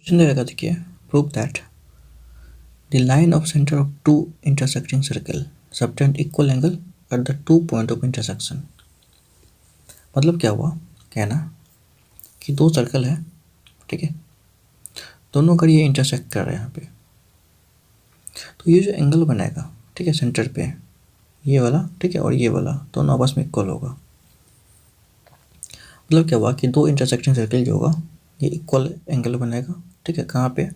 Question दे रखा देखिए, prove that the line of centre of two intersecting circle subtend equal angle at the two point of intersection. मतलब क्या हुआ, कहना कि दो सर्कल है, ठीक है, दोनों अगर ये इंटरसेक्ट कर रहे हैं यहाँ पे, तो ये जो एंगल बनेगा, ठीक है, सेंटर पे ये वाला, ठीक है, और ये वाला दोनों आपस में इक्वल होगा। मतलब क्या हुआ कि दो इंटरसेक्टिंग सर्कल जो होगा ये इक्वल एंगल बनेगा, ठीक है, कहाँ पे,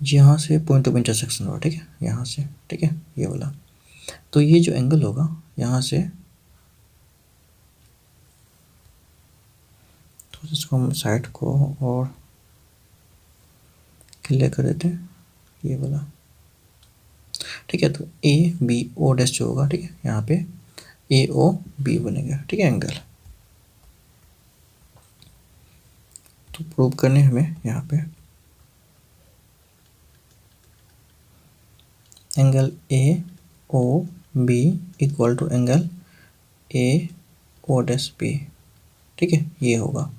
यहाँ से पॉइंट ऑफ इंटरसेक्शन होगा, ठीक है, यहाँ से, ठीक है, ये वाला। तो ये जो एंगल होगा यहाँ से, तो इसको हम साइड को और क्लियर कर देते हैं, ये वाला, ठीक है। तो ए बी ओ डैश जो होगा, ठीक है, यहाँ पे ए ओ बी बनेगा, ठीक है, एंगल। तो प्रूव करने हमें यहाँ पे angle A O B equal to angle A O dash B, ठीक है, ये होगा।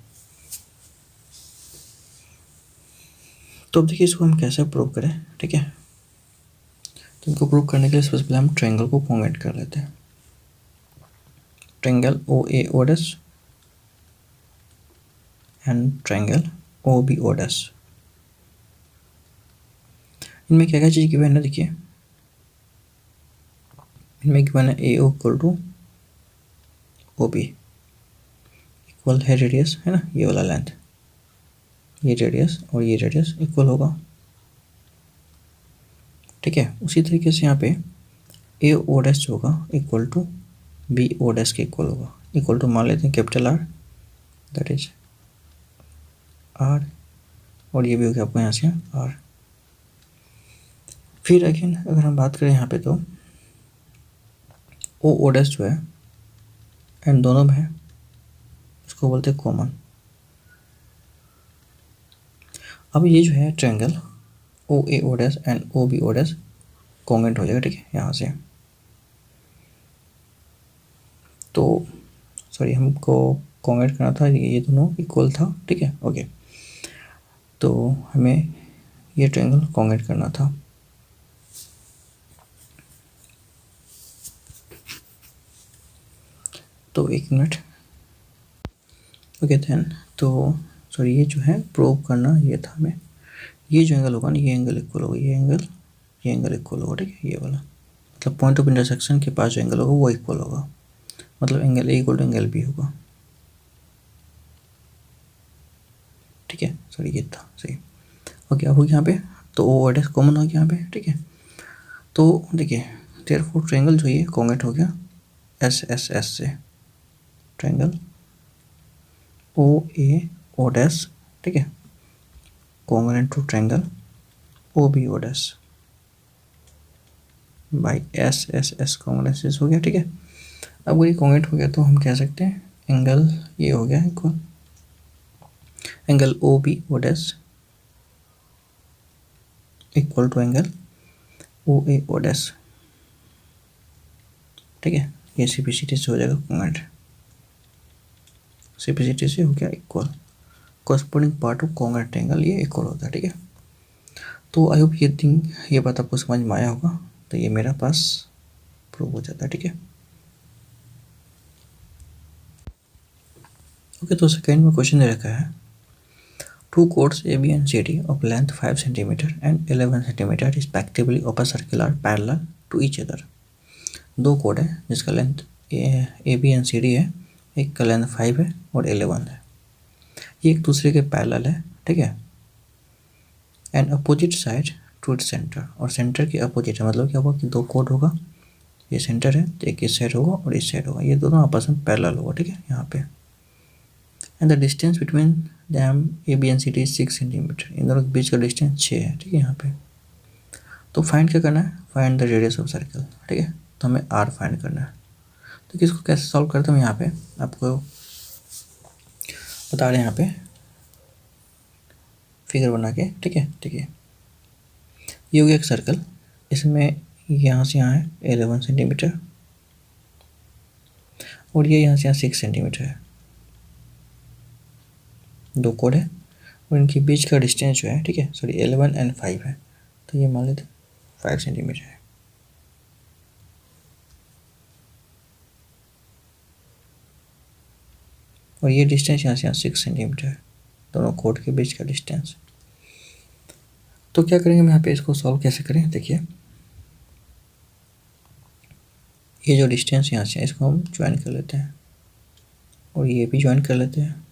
तो अब देखिए इसको हम कैसे प्रूव करें, ठीक है। तो इनको प्रूव करने के लिए सबसे पहले हम ट्रायंगल को कॉन्वेट कर लेते हैं। Triangle O A O dash and triangle O B O dash, इनमें क्या क्या चीज़ गिवन है, देखिए इनमें गिवन है A O equal to O B, equal है रेडियस, है ना, ये वाला लेंथ, ये रेडियस और ये रेडियस इक्वल होगा, ठीक है। उसी तरीके से यहाँ पे ए ओ डैश होगा equal to B O dash के इक्वल होगा, इक्वल टू मान लेते हैं capital R, that is R, और ये भी हो गया आपको यहाँ से आर। फिर अगेन अगर हम बात करें यहाँ पे, तो ओ डैश जो है एंड दोनों में है, इसको बोलते हैं कॉमन। अब ये जो है triangle O A O dash and O B O dash कॉन्वेंट हो जाएगा, ठीक है, यहाँ से। तो सॉरी, हमको कॉन्वेंट करना था, ये दोनों इक्वल था, ठीक है, ओके। तो हमें ये ट्रायंगल कॉन्वेंट करना था। तो एक मिनट, ओके देन, तो सॉरी ये जो है प्रूव करना ये था हमें, ये जो एंगल होगा ना, ये एंगल इक्वल होगा, ये एंगल इक्वल होगा, ठीक है, ये वाला, मतलब पॉइंट ऑफ इंटरसेक्शन के पास जो एंगल होगा वो इक्वल होगा, मतलब angle A equal to angle B होगा, ठीक है, सॉरी ये था सही, ओके। अब हो गया यहाँ पे, तो ओ डैश कॉमन हो गया यहाँ पे, ठीक है। तो देखिए देयरफॉर ट्रायंगल जो ये कॉन्वेट हो गया एस एस एस से, triangle O A O dash, ठीक है, congruent to triangle O B O dash by S S S congruence हो गया, ठीक है। अब वो ये कॉन्ग्रुएंट हो गया तो हम कह सकते हैं एंगल ये हो गया equal angle O B O dash equal to angle O A O dash, ठीक है। ये सीपीसीटी से हो जाएगा कॉन्ग्रुएंट, सीपीसीटी से हो गया equal, corresponding part of congruent angle ये इक्वल होता है, ठीक है। तो आई होप ये बात आपको समझ में आया होगा। तो ये मेरा पास प्रूव हो जाता है, ठीक है, ओके। तो सेकेंड में क्वेश्चन दे रखा है, two chords A B and C D of length 5 centimetre and 11 centimetre respectively of a circle are parallel to each other. दो कोड है जिसका length A B and C D है, एक का लेंथ 5 है और 11 है, ये एक दूसरे के पैरेलल है, ठीक है, and opposite side to its centre, और सेंटर के अपोजिट है, मतलब क्या होगा कि दो कोड होगा, ये सेंटर है तो एक इस साइड होगा और इस साइड होगा, ये दोनों आपस में पैरेलल होगा, ठीक है, यहाँ पे। And the distance between them A B and C D 6 centimetre, इन दोनों के बीच का डिस्टेंस 6 है, ठीक है, यहाँ पे। तो फाइंड क्या करना है, find the radius of circle, ठीक है, तो हमें आर फाइंड करना है। तो किसको कैसे सॉल्व करते हैं, यहाँ पे आपको बता रहे हैं, यहाँ पे फिगर बना के, ठीक है, देखिए ये हो गया एक सर्कल, इसमें यहाँ से यहाँ है 11 सेंटीमीटर और ये यहाँ से यहाँ 6 सेंटीमीटर है, दो कोड है, और इनके बीच का डिस्टेंस जो है, ठीक है, सॉरी 11 एंड 5 है, तो ये मान लेते 5 सेंटीमीटर है। और ये डिस्टेंस यहाँ से यहाँ 6 सेंटीमीटर है, दोनों कोड के बीच का डिस्टेंस। तो क्या करेंगे हम यहाँ पे, इसको सॉल्व कैसे करें, देखिए ये जो डिस्टेंस यहाँ से है इसको हम ज्वाइन कर लेते हैं और ये भी ज्वाइन कर लेते हैं,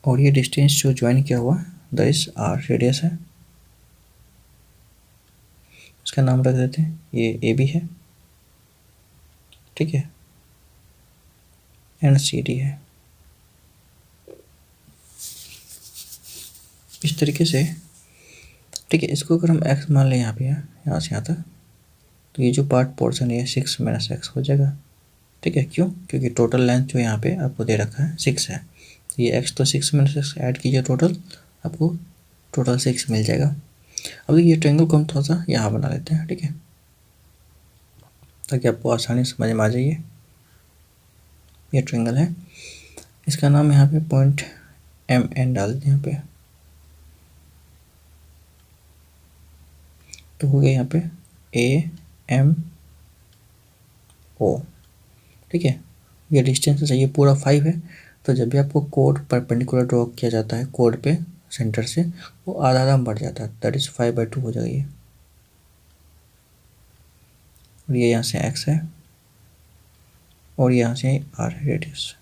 और ये डिस्टेंस जो ज्वाइन किया हुआ दैट इज आर रेडियस है, इसका नाम रख देते हैं, ये ए बी है, ठीक है, एंड सी डी है। इस तरीके से, ठीक है, इसको अगर हम x मान लें यहाँ पे, यहाँ से यहाँ तक, तो ये जो पार्ट पोर्शन है 6 - x हो जाएगा, ठीक है। क्यों? क्योंकि टोटल लेंथ जो यहाँ पे आपको दे रखा है 6 है, तो ये x तो 6 - x ऐड कीजिए, टोटल आपको टोटल 6 मिल जाएगा। अब देखिए ये ट्रायंगल को हम थोड़ा सा यहाँ बना लेते हैं, ठीक है, ताकि आपको आसानी समझ में आ जाइए। ये ट्रायंगल है, इसका नाम यहाँ पे पॉइंट MN डाल दें यहाँ पे, तो हो गया यहाँ पे AMO, ठीक है। ये डिस्टेंस है, ये पूरा 5 है, तो जब भी आपको कोड परपेंडिकुलर ड्रॉ किया जाता है कोड पे सेंटर से, वो आधा आधा बढ़ जाता है, दैट इज 5/2 हो जाएगा ये। और ये यहाँ से x है और यहाँ से r है रेडियस।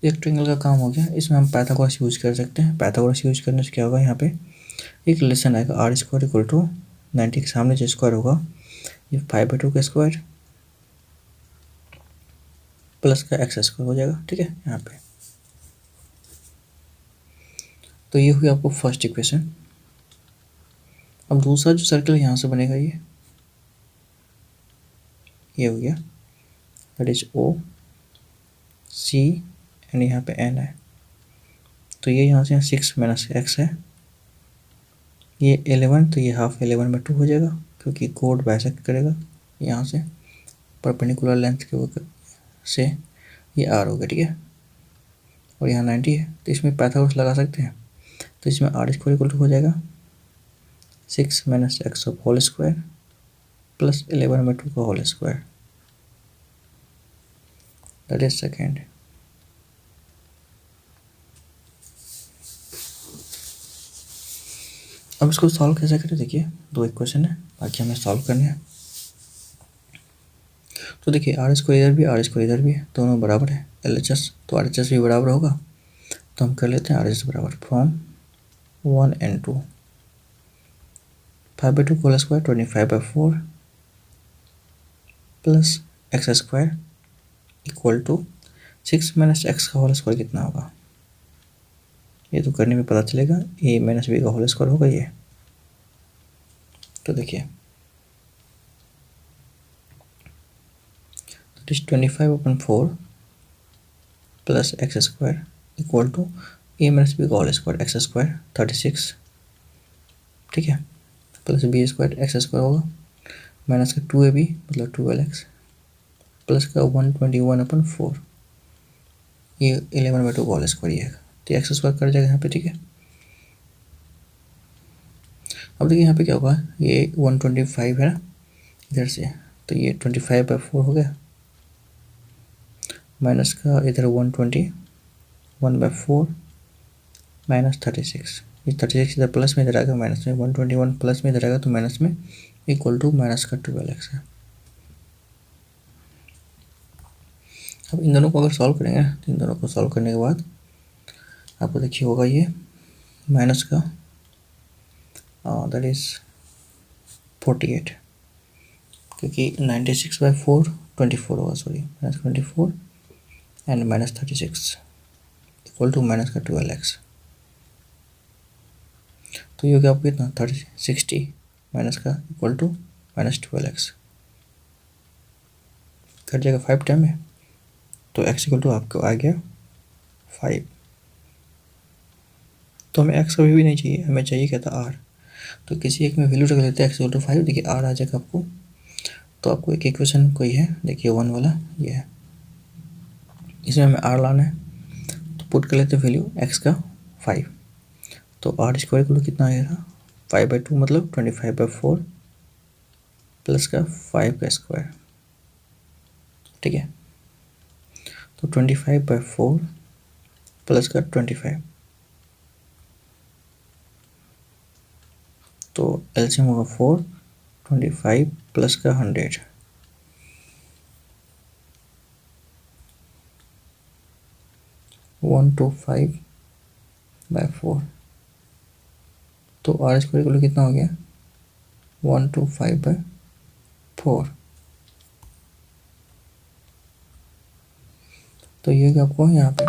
एक ट्रायंगल का काम हो गया। इसमें हम पाइथागोरस यूज कर सकते हैं। पाइथागोरस यूज करने से क्या होगा, यहाँ पे एक रिलेशन आएगा, r² = 90 के सामने जो स्क्वायर होगा ये 5/2 का स्क्वायर प्लस का x² हो जाएगा, ठीक है यहाँ पे। तो ये हुई आपको फर्स्ट इक्वेशन। अब दूसरा जो सर्कल यहाँ से बनेगा ये हो गया, that is O C and यहाँ पे N है, तो ये यहाँ से 6 - x है, ये 11, तो ये हाफ 11/2 हो जाएगा, क्योंकि कोड बाइसेक्ट करेगा यहाँ से परपेंडिकुलर लेंथ के से, ये r हो गया, ठीक है। और यहाँ 90 है, तो इसमें पाइथागोरस लगा सकते हैं, तो इसमें r² हो जाएगा 6 - x होल स्क्वायर प्लस 11/2 का whole square, that is second. अब इसको सॉल्व कैसे करें, देखिए दो इक्वेशन है, बाकी हमें सॉल्व करने हैं। तो देखिए r² इधर भी, r² इधर भी है, दोनों बराबर है, LHS तो RHS भी बराबर होगा, तो हम कर लेते हैं RHS बराबर from 1 and 2, 5/2 whole square 25/4 plus x² equal to 6 - x का होल स्क्वायर कितना होगा, ये तो करने में पता चलेगा, a - b का होल स्क्वायर होगा ये। तो देखिए 25/4 plus x² equal to a - b का होल स्क्वायर x² 36, ठीक है, प्लस b² x² होगा, माइनस का 2ab मतलब 12x प्लस का 121/4, ये 11/2 का होल स्क्वायर ये है, तो x² कर जाएगा यहाँ पे, ठीक है। अब देखिए यहाँ पे क्या होगा, ये 125 है ना इधर से, तो ये 25/4 हो गया, माइनस का इधर 121/4 माइनस 36, ये 36 इधर प्लस में, इधर आएगा माइनस में, 121 प्लस में इधर आएगा तो माइनस में, इक्वल टू माइनस का 12x है। अब इन दोनों को अगर सॉल्व करेंगे, तो इन दोनों को सॉल्व करने के बाद आपको देखिए होगा ये माइनस का दैट इज 48, क्योंकि 96/4 24 होगा, sorry -24 and -36 equal to minus का 12x, तो ये हो गया आपको कितना 60 माइनस का इक्वल टू -12x, कट जाएगा 5 टाइम में, तो x इक्वल टू आपको आ गया 5। तो हमें x कभी भी नहीं चाहिए, हमें चाहिए क्या था r, तो किसी एक में वैल्यू रख लेते हैं x इक्वल टू 5, देखिए r आ जाएगा आपको। तो आपको एक इक्वेशन कोई है, देखिए 1 वाला ये है, इसमें हमें r लाना है, तो पुट कर लेते वैल्यू एक्स का 5, तो आर स्क्वायर इक्वल कितना आएगा 5/2 मतलब 25/4 प्लस का 5 का स्क्वायर, ठीक है। तो 25/4 प्लस का 25, तो एलसीएम होगा 4, 25 प्लस का 100, वन टू 5/4, तो आर स्क्वायर इक्वल कितना हो गया 125/4। तो ये क्या आपको यहाँ पे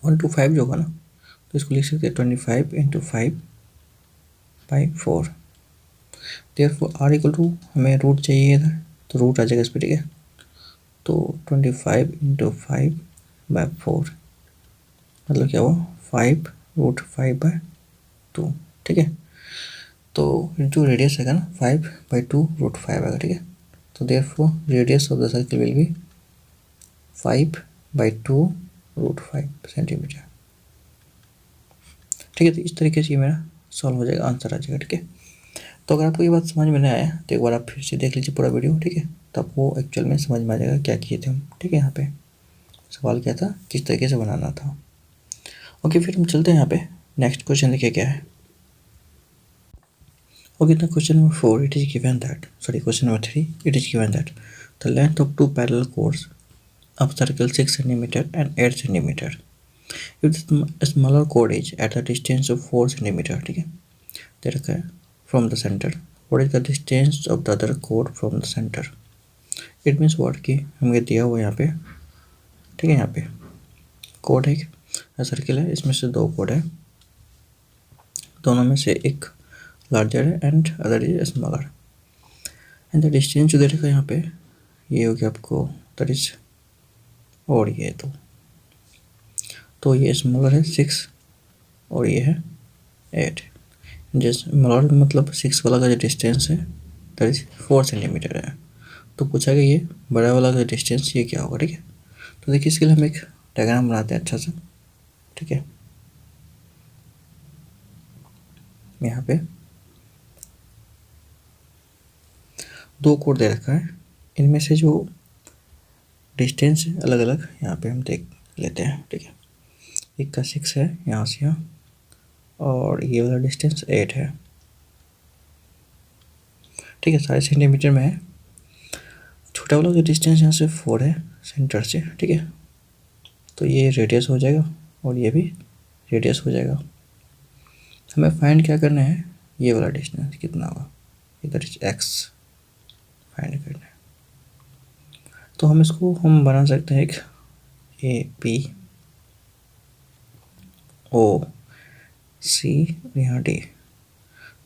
125 जो होगा ना, तो इसको लिख सकते हैं 25 × 5/4। देयरफॉर आर इक्वल टू हमें रूट चाहिए इधर, तो रूट आ जाएगा इस पर, ठीक है। तो 25 × 5/4 मतलब क्या हुआ 5√5/2, ठीक है। तो जो रेडियस है ना 5/2 √5 आएगा, ठीक है। तो therefore radius of the circle will be 5/2 √5 centimetre, ठीक है। तो इस तरीके से ये मेरा सॉल्व हो जाएगा, आंसर आ जाएगा, ठीक है। तो अगर आपको ये बात समझ में नहीं आया तो एक बार आप फिर से देख लीजिए पूरा वीडियो, ठीक है। तो आपको एक्चुअल में समझ में आ जाएगा क्या किए थे हम, ठीक है। यहाँ पे सवाल क्या था, किस तरीके से बनाना था। ओके, फिर हम चलते हैं यहाँ पे नेक्स्ट क्वेश्चन देखिए क्या है। Okay, the question number 4 it is given that, sorry, question number 3 it is given that the length of two parallel chords of circle 6 cm and 8 cm if the smaller chord is at the distance of 4 cm, ठीक है, दे रखा है from the center, what is the distance of the other chord from the center। it means what कि हमें दिया हुआ यहाँ पे, ठीक है। यहाँ पे कोड है, सर्किल है, इसमें से दो कोड है, दोनों में से एक लार्जर है and other is smaller, and the distance जो दे रखा है यहाँ पे ये हो गया आपको दैट इज, और ये तो ये स्मॉलर है 6 और ये है 8, जैसे स्मॉलर मतलब 6 वाला का जो डिस्टेंस है दैट इज 4 सेंटीमीटर है। तो पूछा गया ये बड़ा वाला का डिस्टेंस ये क्या होगा, ठीक है। तो देखिए इसके लिए हम एक डायग्राम बनाते हैं अच्छा सा, ठीक है। यहाँ पे दो कोड दे रखा है, इनमें से जो डिस्टेंस है अलग अलग यहाँ पे हम देख लेते हैं, ठीक है। एक का 6 है यहाँ से यहाँ, और ये वाला डिस्टेंस 8 है, ठीक है, सारे सेंटीमीटर में है। छोटा वाला जो डिस्टेंस यहाँ से 4 है सेंटर से, ठीक है। तो ये रेडियस हो जाएगा और ये भी रेडियस हो जाएगा। हमें फाइंड क्या करना है, ये वाला डिस्टेंस कितना होगा, इधर एक्स फाइंड करना है। तो हम इसको हम बना सकते हैं एक AP OC और यहाँ D।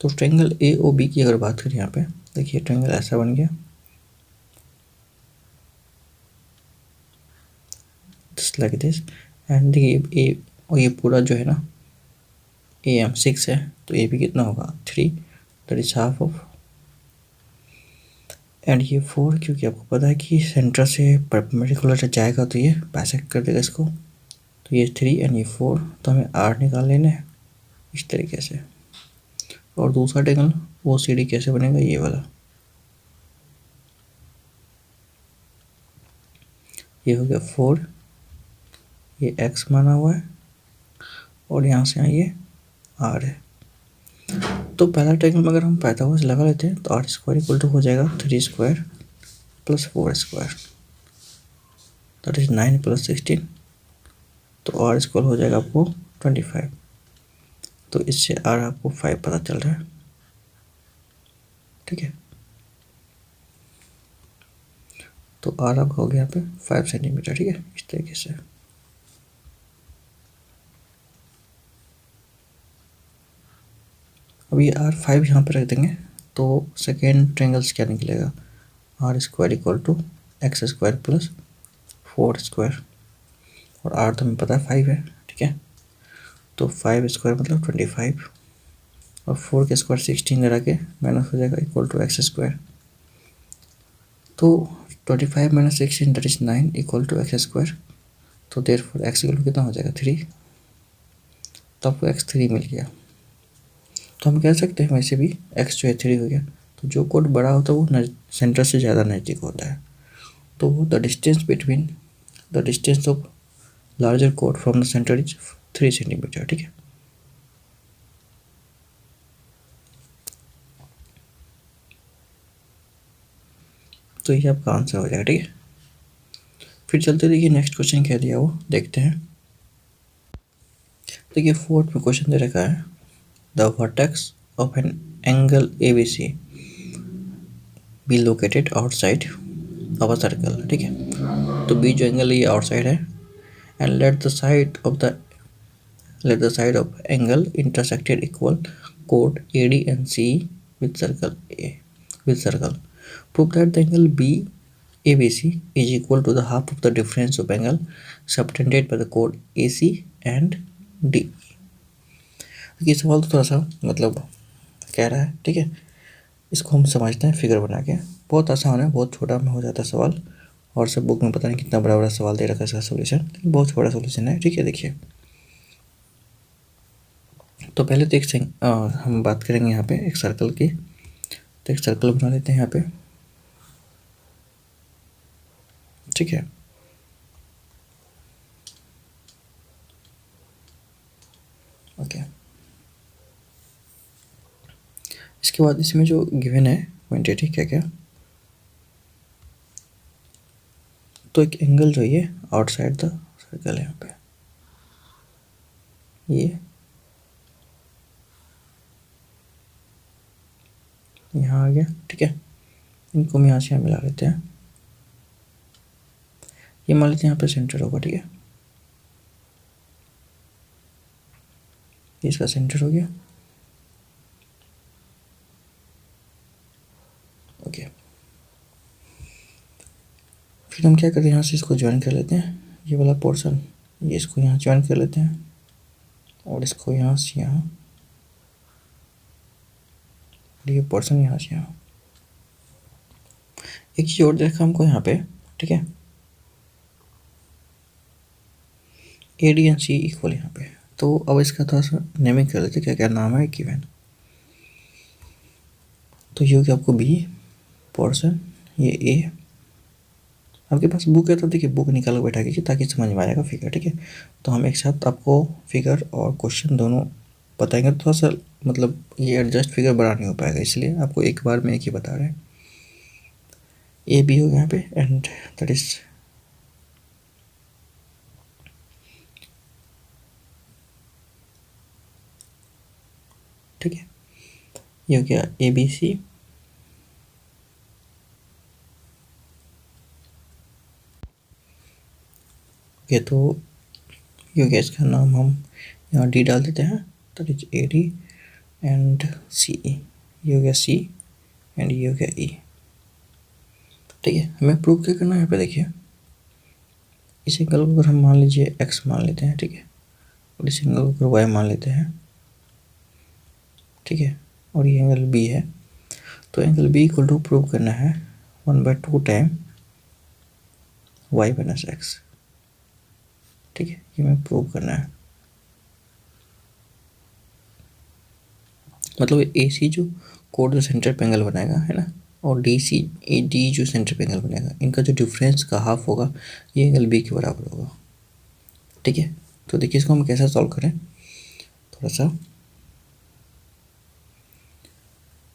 तो ट्रायंगल AOB की अगर बात करें यहाँ पे देखिए ट्रायंगल ऐसा बन गया, जस्ट लाइक दिस, एंड देखिए और ये पूरा जो है ना AM 6 है, तो AB कितना होगा 3, that is half of, and ये 4 क्योंकि आपको पता है कि सेंटर से परपेंडिकुलर जाएगा तो ये बाइसेक्ट कर देगा इसको, तो ये 3 एंड ये 4, तो हमें R निकाल लेना है इस तरीके से। और दूसरा ट्रायंगल OCD कैसे बनेगा, ये वाला, ये हो गया 4, ये x माना हुआ है और यहाँ से यहाँ ये R है। तो पहला ट्रायंगल में अगर हम पाइथागोरस लगा लेते हैं तो R² इक्वल टू हो जाएगा 3² प्लस 4² दैट इज 9 प्लस 16, तो R² हो जाएगा आपको 25। तो इससे R आपको 5 पता चल रहा है, ठीक है। तो R आपका हो गया यहाँ पे 5 सेंटीमीटर, ठीक है, इस तरीके से। अब ये R5 यहाँ पे रख देंगे तो सेकेंड ट्रायंगल्स क्या निकलेगा, R² equal to x² plus 4² और R तो हमें पता है 5 है, ठीक है। तो 5² मतलब 25 और 4 के स्क्वायर 16 लगा के माइनस हो जाएगा इक्वल टू x²। तो 25 minus 16 that is 9 equal to x²। तो देयरफॉर x इक्वल कितना हो जाएगा 3, तो आपको x 3 मिल गया। तो हम कह सकते हैं वैसे भी x जो है 3 हो गया। तो जो कोड बड़ा होता है वो सेंटर से ज़्यादा नज़दीक होता है, तो वो the distance of larger code from the centre is 3 centimetre. ठीक है, तो ये आपका आंसर हो जाएगा। ठीक है, फिर चलते देखिए नेक्स्ट क्वेश्चन क्या दिया वो देखते हैं। देखिए फोर्थ में क्वेश्चन दे रखा है the vertex of an angle ABC be located outside of a circle. ठीक है, तो बी जो एंगल है ये आउटसाइड है, and let the side of angle intersected equal chord AD and CE with circle A with circle. Prove that the angle ABC is equal to the half of the difference of angle subtended by the chord AC and D. ये सवाल तो थोड़ा सा मतलब कह रहा है। ठीक है, इसको हम समझते हैं फिगर बना के। बहुत आसान है, बहुत छोटा में हो जाता है सवाल, और सब बुक में पता नहीं कितना बड़ा बड़ा सवाल दे रखा है इसका सोल्यूशन, लेकिन बहुत छोटा सोल्यूशन है। ठीक है, देखिए तो पहले तो हम बात करेंगे यहाँ पे एक सर्कल की। तो एक सर्कल बना लेते हैं यहाँ पे। ठीक है, ओके। इसके बाद इसमें जो गिवन है क्वांटिटी क्या क्या, तो एक एंगल जो ये आउटसाइड द सर्कल है यहाँ पे, ये यहाँ आ गया। ठीक है, इनको हम यहाँ से यहाँ मिला लेते हैं। ये मान लेते हैं यहाँ पे सेंटर होगा। ठीक है, इसका सेंटर हो गया। ओके, फिर हम क्या करते हैं, यहाँ से इसको ज्वाइन कर लेते हैं, ये वाला पोर्शन, ये इसको यहाँ ज्वाइन कर लेते हैं, और इसको यहाँ से यहाँ, ये पोर्शन यहाँ से यहाँ। एक चीज़ और देखा हमको यहाँ पे। ठीक है, AD एंड C इक्वल यहाँ पे। तो अब इसका थोड़ा सा नेमिंग कर लेते, क्या क्या नाम है गिवन। तो ये हो गया आपको B पोर्शन, ये A। आपके पास बुक है तो देखिए बुक निकाल के बैठा कीजिए ताकि समझ में आएगा फिगर। ठीक है, तो हम एक साथ आपको फिगर और क्वेश्चन दोनों बताएंगे। थोड़ा सा मतलब ये एडजस्ट फिगर बड़ा नहीं हो पाएगा, इसलिए आपको एक बार में एक ही बता रहे हैं। AB हो गया यहाँ पे, एंड दैट इज ठीक है, ये हो गया ABC। ओके, तो ये हो गया, इसका नाम हम यहाँ D डाल देते हैं, that is AD and CE। ये हो गया C एंड ये हो गया E। ठीक है, हमें प्रूव क्या करना है यहाँ पे। देखिए इस एंगल को अगर हम मान लीजिए x मान लेते हैं। ठीक है, और इस एंगल को अगर y मान लेते हैं। ठीक है, और ये एंगल B है, तो angle B equal to prove करना है 1/2 टाइम y माइनस x। ठीक है, ये हमें प्रूव करना है। मतलब AC जो कोड जो सेंटर पे एंगल बनाएगा है ना, और D जो सेंटर पे एंगल बनेगा, इनका जो डिफरेंस का हाफ होगा ये एंगल B के बराबर होगा। ठीक है, तो देखिए इसको हम कैसे सॉल्व करें। थोड़ा सा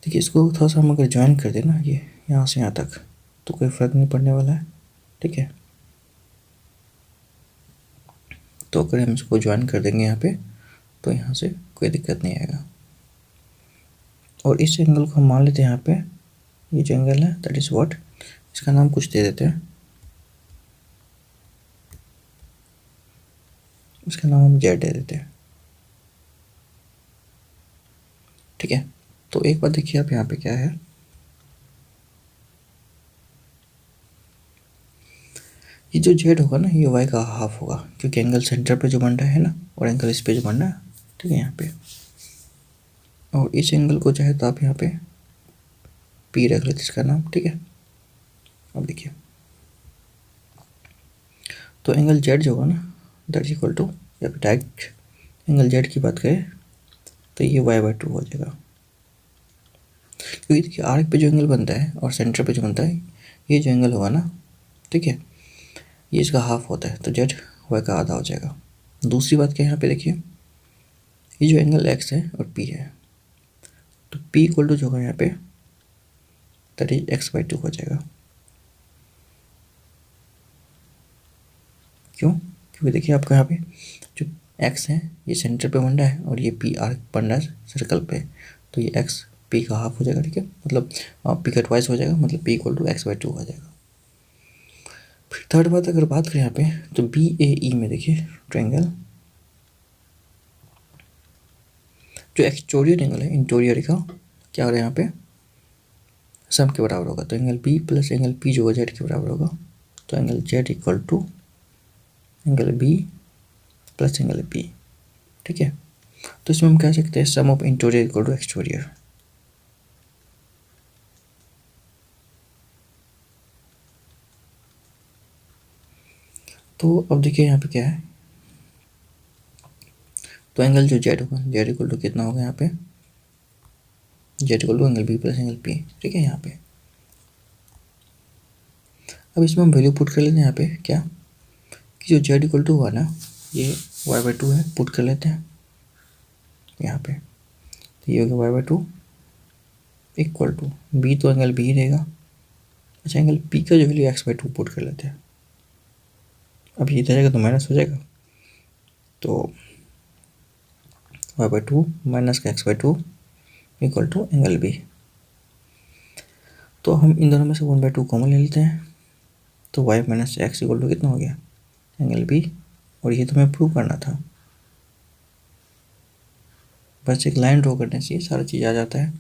देखिए, इसको थोड़ा सा हम अगर ज्वाइन कर दें ना, ये यहाँ से यहाँ तक, तो कोई फ़र्क नहीं पड़ने वाला है। ठीक है, तो अगर हम इसको ज्वाइन कर देंगे यहाँ पे, तो यहाँ से कोई दिक्कत नहीं आएगा। और इस एंगल को हम मान लेते हैं यहाँ पे, ये जो एंगल है दैट इज व्हाट, इसका नाम कुछ दे देते हैं, इसका नाम हम Z दे देते हैं। ठीक है, तो एक बार देखिए आप यहाँ पे क्या है, ये जो Z होगा ना ये Y का हाफ होगा, क्योंकि एंगल सेंटर पे जो बन रहा है ना, और एंगल इस पे जो बन रहा है। ठीक है, यहाँ पे, और इस एंगल को चाहे तो आप यहाँ पे P रख लेते इसका नाम। ठीक है, अब देखिए तो एंगल जेड जो होगा ना दैट इज इक्वल टू, या फिर डायरेक्ट एंगल जेड की बात करें तो ये y/2 हो जाएगा, क्योंकि देखिए आर्क पे जो एंगल बनता है और सेंटर पे जो बनता है, ये जो एंगल होगा ना, ठीक है, ये इसका हाफ होता है, तो जेड वाई का आधा हो जाएगा। दूसरी बात क्या है यहाँ पे देखिए, ये जो एंगल एक्स है और पी है, तो पी इक्वल टू जो होगा यहाँ पे दैट इज x/2 हो जाएगा। क्यों? क्योंकि देखिए आपका यहाँ पे जो x है ये सेंटर पे बन रहा है और ये पी आर्क बन रहा है सर्कल पे, तो ये x पी का हाफ हो जाएगा, ठीक है, मतलब पी का ट्वाइस हो जाएगा, मतलब p इक्वल टू x/2 हो जाएगा। फिर थर्ड बात अगर बात करें यहाँ पे, तो बी ए ई में देखिए ट्रायंगल, जो एक्सटीरियर एंगल है इंटीरियर का क्या हो रहा है यहाँ पे, सम के बराबर होगा, तो angle B plus angle P जो जेड के बराबर होगा, तो angle Z equal to angle B plus angle P, ठीक है। तो इसमें हम कह सकते हैं sum of interior equal to exterior. तो अब देखिए यहाँ पे क्या है, तो एंगल जो जेड होगा, जेड इक्वल टू कितना होगा यहाँ पे, Z equal to angle B plus angle P, ठीक है यहाँ पे। अब इसमें हम वैल्यू पुट कर लेते हैं यहाँ पे क्या, कि जो जेड इक्वल टू हुआ ना, ये y/2 है, पुट कर लेते हैं यहाँ पे, तो ये होगा y/2 इक्वल टू बी, तो एंगल बी रहेगा, अच्छा एंगल पी का जो वैल्यू x/2 पुट कर लेते हैं। अब ये इधर जाएगा तो माइनस हो जाएगा, तो y/2 माइनस का x/2 equal to angle B. तो हम इन दोनों में से 1/2 कॉमन ले लेते हैं, तो y minus X equal to कितना हो गया, एंगल बी। और ये तो हमें प्रूव करना था, बस एक लाइन ड्रॉ करने से सारा चीज़ आ जाता है,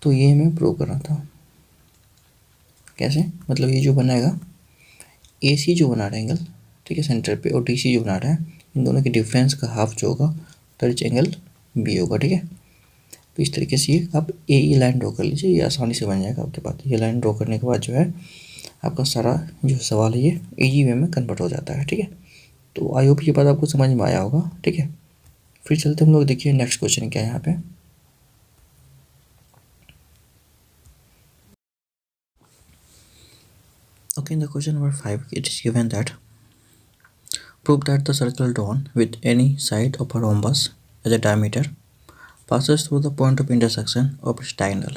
तो ये हमें प्रूव करना था। कैसे? मतलब ये जो बनाएगा ए सी जो बना रहा है एंगल, ठीक है, सेंटर पे, और डी सी जो बना रहा है, इन दोनों के डिफरेंस का हाफ जो होगा दैट एंगल बी होगा, ठीक है। तो इस तरीके से ये आप ए ई लाइन ड्रॉ कर लीजिए, ये आसानी से बन जाएगा आपके पास। ये लाइन ड्रॉ करने के बाद जो है आपका सारा जो सवाल है ये इजी वे में कन्वर्ट हो जाता है, ठीक है। तो आई होप ये बात आपको समझ में आया होगा, ठीक है। फिर चलते हम लोग, देखिए नेक्स्ट क्वेश्चन क्या है यहाँ पे। Okay, in the question number 5, it is given that prove that the circle drawn with any side of a rhombus as a diameter passes through the point of intersection of its diagonal.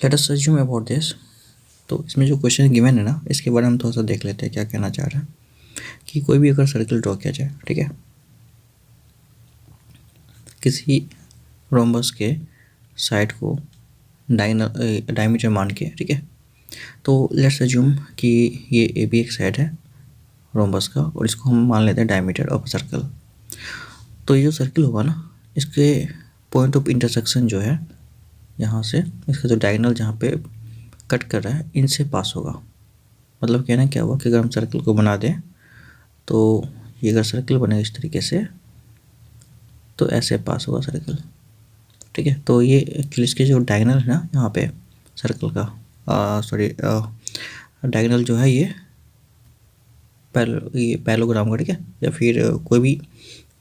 Let us assume about this. तो इसमें जो question given है ना, इसके बारे में हम थोड़ा सा देख लेते हैं क्या कहना चाह रहा है। कि कोई भी अगर सर्कल ड्रॉ किया जाए, ठीक है, किसी रोम्बस के साइड को डायमीटर मान के, ठीक है, तो लेट्स अज्यूम कि ये ए बी एक साइड है रोम्बस का, और इसको हम मान लेते हैं डायमीटर ऑफ सर्कल। तो ये जो सर्कल होगा ना, इसके पॉइंट ऑफ इंटरसेक्शन जो है यहाँ से, इसका जो डायगोनल जहाँ पे कट कर रहा है, इनसे पास होगा। मतलब कहना क्या हुआ कि अगर हम सर्कल को बना दें, तो ये अगर सर्कल बनेगा इस तरीके से, तो ऐसे पास होगा सर्कल, ठीक है। तो ये एक्चुअली इसके जो डायगोनल है ना यहाँ पे सर्कल का, सॉरी डायगोनल जो है ये पैरेललोग्राम का, ठीक है, या फिर कोई भी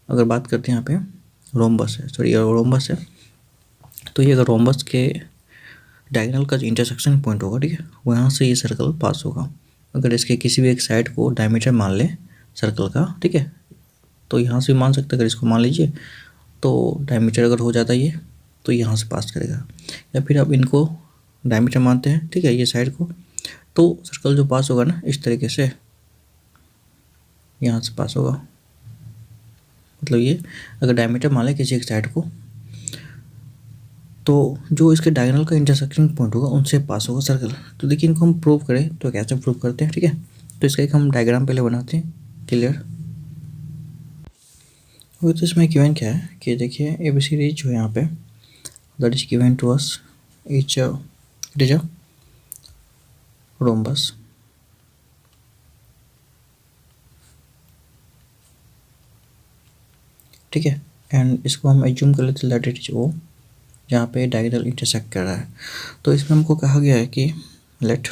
अगर बात करते हैं यहाँ पे रोम्बस है, सॉरी रोम्बस है, तो ये अगर रोम्बस के डायगोनल का जो इंटरसेक्शन पॉइंट होगा, ठीक है, वहाँ से ये सर्कल पास होगा। अगर इसके किसी भी एक साइड को डायमीटर मान लें सर्कल का, ठीक है, तो यहाँ से भी मान सकते हैं। अगर इसको मान लीजिए तो डायमीटर अगर हो जाता है ये, तो यहाँ से पास करेगा। या फिर आप इनको डायमीटर मानते हैं, ठीक है, ये साइड को, तो सर्कल जो पास होगा ना इस तरीके से यहाँ से पास होगा। मतलब ये अगर डायमीटर मान लें किसी एक साइड को, तो जो इसके डायगोनल का इंटरसेक्शन पॉइंट होगा उनसे पास होगा सर्कल। तो देखिए इनको हम प्रूव करें तो कैसे प्रूव करते हैं, ठीक है। तो इसका एक हम डायग्राम पहले बनाते हैं, क्लियर। तो इसमें गिवन क्या है कि देखिए ए बी सी डी जो है यहाँ पे that is given to us, it is a rhombus, ठीक है, एंड इसको हम एज्यूम कर लेते हैं दैट इट इज ओ, जहाँ पे डायगोनल इंटरसेक्ट कर रहा है। तो इसमें हमको कहा गया है कि late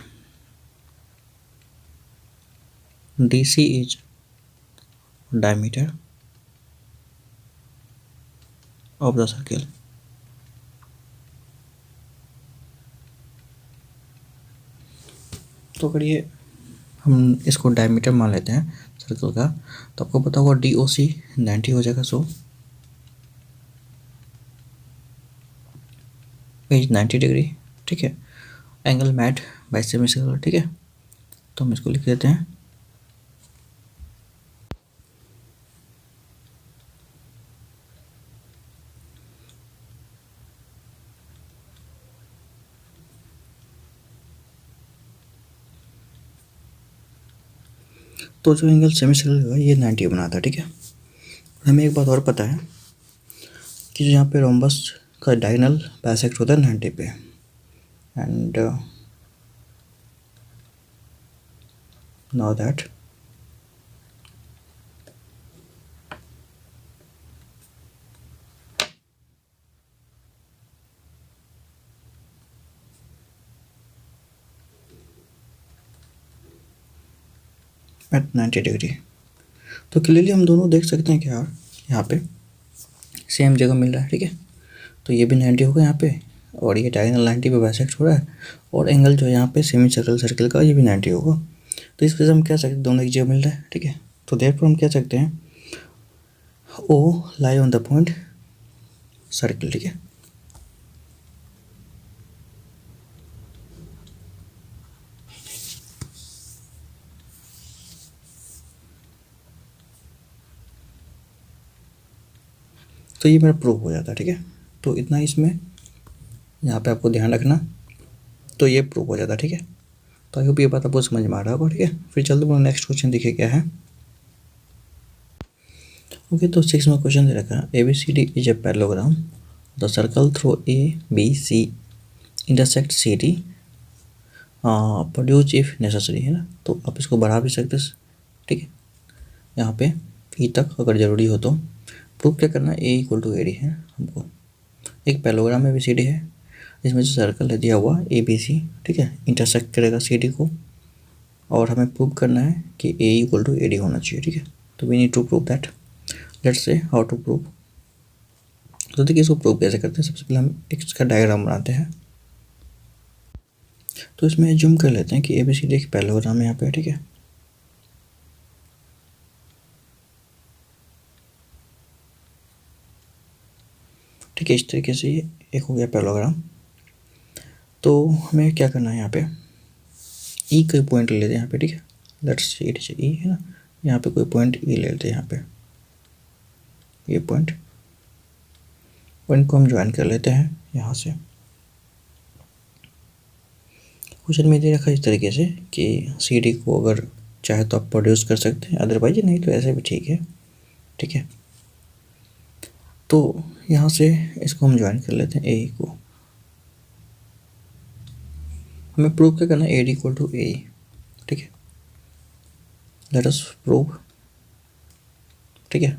DC is diameter of the circle. तो अगर ये हम इसको डायमीटर मान लेते हैं सर्कल का, तो आपको पता होगा DOC 90 हो जाएगा। सो इज 90 डिग्री, ठीक है। Angle made bye semi circle, ठीक है। तो हम इसको लिख देते हैं। तो जो एंगल सेमी सर्कल का ये 90 बनाता है, ठीक है। हमें एक बात और पता है कि जो यहाँ पे रोम्बस का डायगोनल बाइसेक्ट होता है 90 पे, and now that at 90 degree. तो क्लियरली हम दोनों देख सकते हैं कि यार यहाँ पे सेम जगह मिल रहा है, ठीक है। तो ये भी 90 होगा यहाँ पे, और ये डायगोनल 90 पे बाइसेक्ट हो रहा है, और एंगल जो है यहाँ पे सेमी सर्कल का ये भी 90 होगा। तो इस वजह से हम कह सकते हैं दोनों एक जगह मिल रहा है, ठीक है। तो देयरफॉर हम कह सकते हैं O lie on the point circle, ठीक है। तो ये मेरा प्रूफ हो जाता है, ठीक है। तो इतना इसमें यहाँ पे आपको ध्यान रखना, तो ये प्रूफ हो जाता है, ठीक है। तो आई होप ये बात आपको समझ में आ रहा होगा, ठीक है। फिर चलते हैं नेक्स्ट क्वेश्चन, देखिए क्या है। ओके, तो 6 में क्वेश्चन दे रखा है ABCD is a parallelogram, the circle through ABC intersect CD produce if necessary, है ना। तो आप इसको बढ़ा भी सकते हैं, ठीक है। यहाँ पे E तक अगर ज़रूरी हो तो प्रूफ क्या करना है, A इक्वल टू AD है। हमको एक पैरेललोग्राम ABCD है, इसमें जो सर्कल है दिया हुआ ABC, ठीक है, इंटरसेक्ट करेगा CD को, और हमें प्रूव करना है कि A इक्वल टू AD होना चाहिए, ठीक है। तो we need to prove that. Let's say how to prove. तो देखिए इसको प्रूव कैसे करते हैं। सबसे पहले हम इसका डायग्राम बनाते हैं। तो इसमें जूम कर लेते हैं कि ABCD एक पैरेललोग्राम है यहाँ पे, ठीक है। ठीक है, इस तरीके से ये एक हो गया पैरेललोग्राम। तो हमें क्या करना है, यहाँ पे E कोई पॉइंट ले लेते हैं यहाँ पे, ठीक है। Let's say it is E, है ना। यहाँ पे कोई पॉइंट E ले लेते हैं यहाँ पे, ये पॉइंट को हम ज्वाइन कर लेते हैं यहाँ से। क्वेश्चन में दे रखा है इस तरीके से कि CD को अगर चाहे तो आप प्रोड्यूस कर सकते हैं, अदरवाइज नहीं तो ऐसे भी ठीक है, ठीक है। तो यहाँ से इसको हम ज्वाइन कर लेते हैं A को। हमें प्रूव क्या करना है, AD इक्वल टू A, ठीक है। लेट अस प्रूव, ठीक है।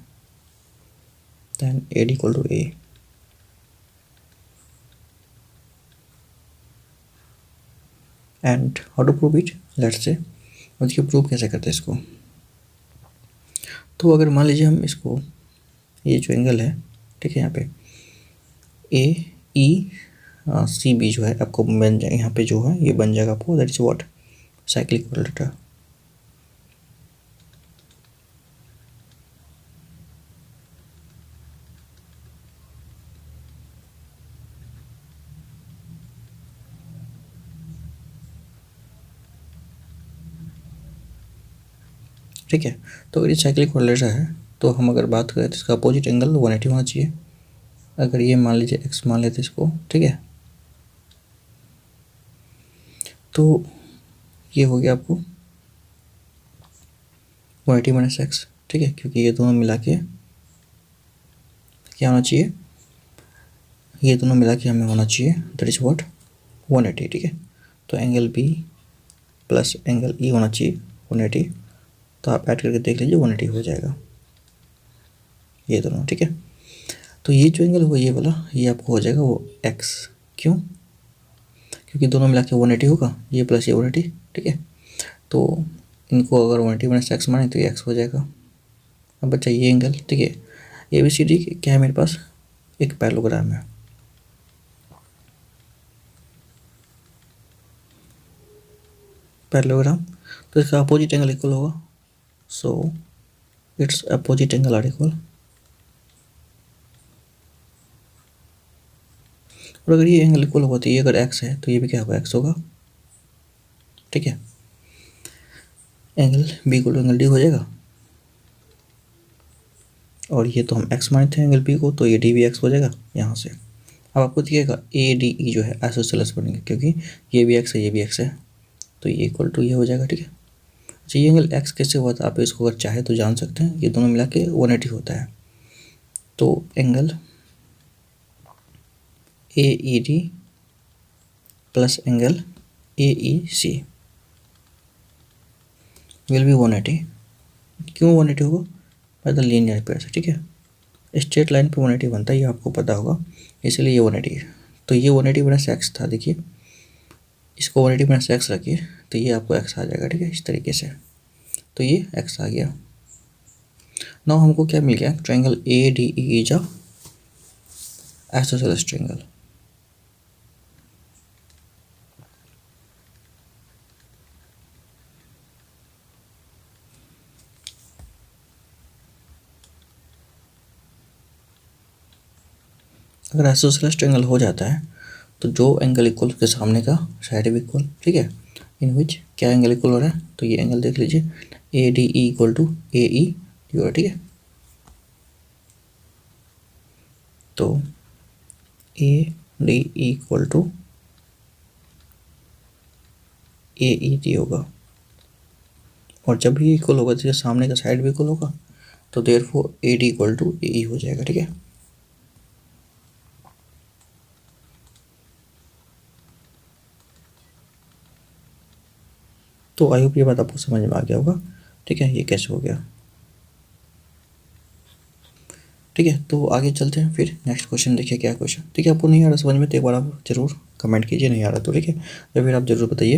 Then AD equal to A। And how to prove it, let's say देखिए प्रूव कैसे करते हैं इसको। तो अगर मान लीजिए हम इसको, ये जो एंगल है, ठीक है, यहाँ पे AECB जो है आपको बन जाए, यहाँ पे जो है ये बन जाएगा आपको, that is what, cyclic rotator. ठीक है। तो अगर ये साइक्लिक रोटेटर है तो हम अगर बात करें तो इसका अपोजिट एंगल 180 होना चाहिए। अगर ये मान लीजिए x मान लेते इसको, ठीक है। तो ये हो गया आपको 180 माइनस एक्स, ठीक है, क्योंकि ये दोनों मिला के क्या होना चाहिए, ये दोनों मिला के हमें होना चाहिए दैट इज व्हाट 180, ठीक है। तो angle B plus angle E होना चाहिए 180। तो आप ऐड करके देख लीजिए 180 हो जाएगा ये दोनों, ठीक है। तो ये जो एंगल होगा ये वाला, ये आपको हो जाएगा वो x, क्यों, क्योंकि दोनों मिला के 180 होगा, ये प्लस ये 180, ठीक है। तो इनको अगर 180 माइनस एक्स माने तो ये एक्स हो जाएगा। अब बच्चा ये एंगल, ठीक है, ए बी सी डी क्या है मेरे पास, एक पैरेललोग्राम है। पैरेललोग्राम तो इसका अपोजिट एंगल इक्वल होगा, so its opposite angle are equal. और अगर ये एंगल इक्वल होगा तो ये अगर एक्स है तो ये भी क्या होगा, एक्स होगा, ठीक है। Angle B equal to angle D हो जाएगा, और ये तो हम एक्स माने थे एंगल बी को, तो ये डी भी एक्स हो जाएगा यहाँ से। अब आपको दिखेगा ए डी ई जो है आइसोसेलेस बनेंगे, क्योंकि ये भी एक्स है ये भी एक्स है, तो ये इक्वल टू ये हो जाएगा, ठीक है। अच्छा, ये एंगल एक्स कैसे हुआ था, आप इसको अगर चाहे तो जान सकते हैं, ये दोनों मिला के 180 होता है। तो angle A E D plus angle A E C will be 180। क्यों 180 होगा, बाय द लीनियर पेयर, ठीक है। स्ट्रेट लाइन पे 180 बनता है, ये आपको पता होगा, इसलिए ये 180 है। तो ये 180 माइनस एक्स था, देखिए इसको 180 माइनस एक्स रखिए तो ये आपको एक्स आ जाएगा, ठीक है, इस तरीके से। तो ये एक्स आ गया। नाउ हमको क्या मिल गया, triangle A D E is a isosceles triangle. अगर आइसोसेलेस ट्रायंगल हो जाता है तो जो एंगल इक्वल उसके सामने का साइड भी इक्वल, ठीक है। इन विच क्या एंगल इक्वल हो रहा है, तो ये एंगल देख लीजिए, A D E equal to A E D हो, ठीक है। तो A D E equal to A E D होगा, और जब भी इक्वल होगा तो सामने का साइड भी इक्वल होगा, तो therefore A D equal to A E हो जाएगा, ठीक है। तो आई होप ये बात आपको समझ में आ गया होगा, ठीक है, ये कैसे हो गया, ठीक है। तो आगे चलते हैं फिर नेक्स्ट क्वेश्चन, देखिए क्या क्वेश्चन, ठीक है। आपको नहीं आ रहा समझ में तो एक बार आप जरूर कमेंट कीजिए, नहीं आ रहा तो, ठीक है, या फिर आप जरूर बताइए,